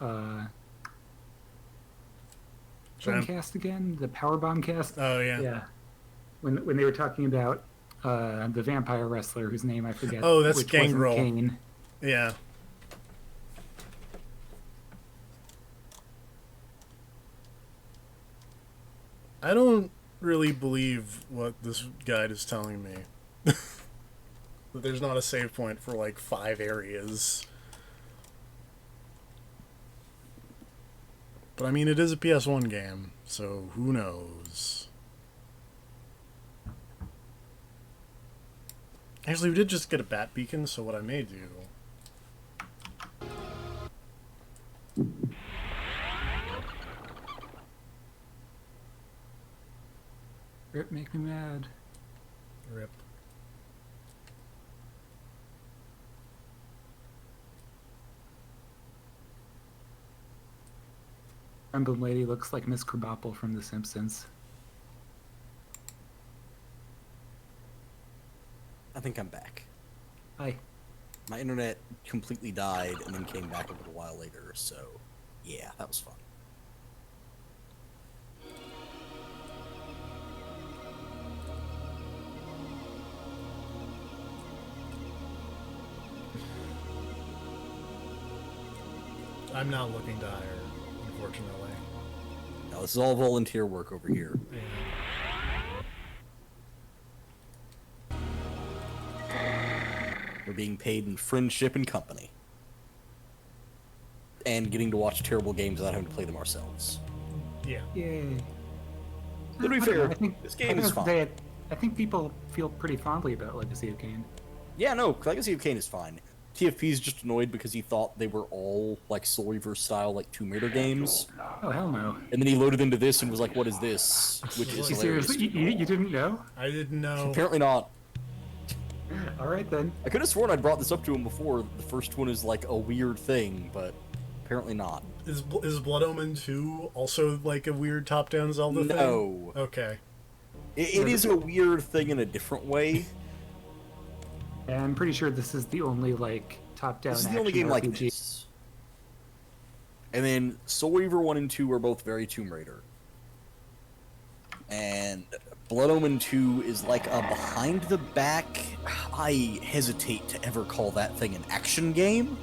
cast again? The Powerbomb cast?
Oh, yeah.
Yeah. When they were talking about the vampire wrestler whose name I forget.
Oh, that's
which wasn't
Gangrel.
Kain.
Yeah. I don't really believe what this guide is telling me. That there's not a save point for like 5 areas. But I mean, it is a PS1 game, so who knows? Actually, we did just get a bat beacon, so what I may do...
Rip, make me mad.
Rip.
Random lady looks like Miss Krabappel from The Simpsons.
I think I'm back.
Hi.
My internet completely died and then came back a little while later, so yeah, that was fun.
I'm not looking to hire, unfortunately.
Now, this is all volunteer work over here.
Yeah.
We're being paid in friendship and company. And getting to watch terrible games without having to play them ourselves.
Yeah.
Yay.
To be
I don't
fair,
know, I think
this game is fine.
I think people feel pretty fondly about Legacy of Kain.
Yeah, no, Legacy of Kain is fine. TFP is just annoyed because he thought they were all like Soul Reaver style, like Tomb Raider games.
Oh hell no!
And then he loaded into this and was like, "What is this?" Which is
You
hilarious.
seriously, you didn't know?
I didn't know.
Apparently not.
All right then.
I could have sworn I'd brought this up to him before. The first one is like a weird thing, but apparently not.
Is Blood Omen 2 also like a weird top-down Zelda thing?
No.
Okay.
It is a weird thing in a different way.
And I'm pretty sure this is the only like top-down.
This is the only game like
RPG.
this. And then Soul Reaver 1 and 2 are both very Tomb Raider. And Blood Omen 2 is like a behind-the-back... I hesitate to ever call that thing an action game.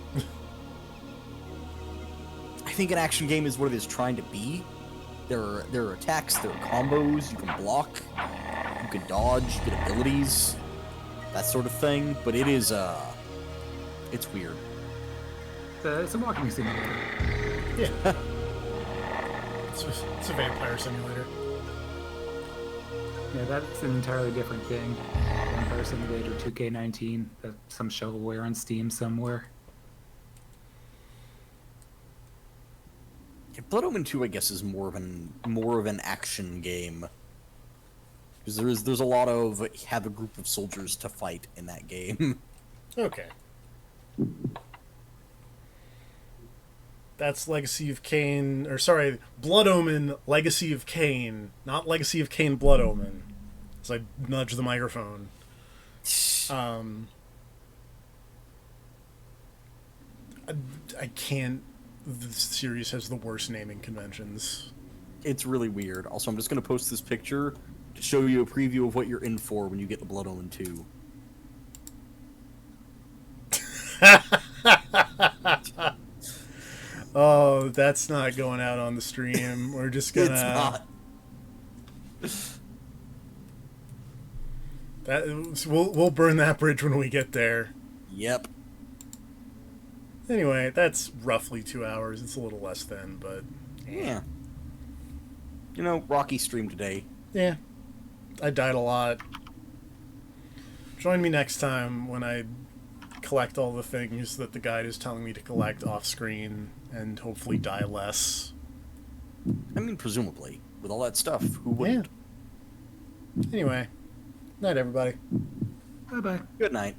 I think an action game is what it is trying to be. There are attacks, there are combos, you can block, you can dodge, you get abilities, that sort of thing. But it is, it's weird.
It's a walking simulator.
Yeah. It's a vampire simulator.
Yeah, that's an entirely different thing. Vampire Simulator 2K19, some shovelware on Steam somewhere.
Yeah, Blood Omen 2, I guess, is more of an action game. Because there's a lot of have a group of soldiers to fight in that game.
Okay. That's Legacy of Kain, or sorry, Blood Omen, Legacy of Kain, not Legacy of Kain, Blood Omen. As I nudge the microphone. I can't. The series has the worst naming conventions.
It's really weird. Also, I'm just going to post this picture to show you a preview of what you're in for when you get the Blood Omen 2.
Oh, that's not going out on the stream. We're just gonna.
It's not.
We'll burn that bridge when we get there.
Yep.
Anyway, that's roughly 2 hours. It's a little less than, but
Yeah. You know, Rocky stream today.
yeah, I died a lot. Join me next time when I collect all the things that the guide is telling me to collect off screen and hopefully die less.
I mean, presumably. With all that stuff, who wouldn't?
Anyway, night everybody.
Bye bye.
Good night.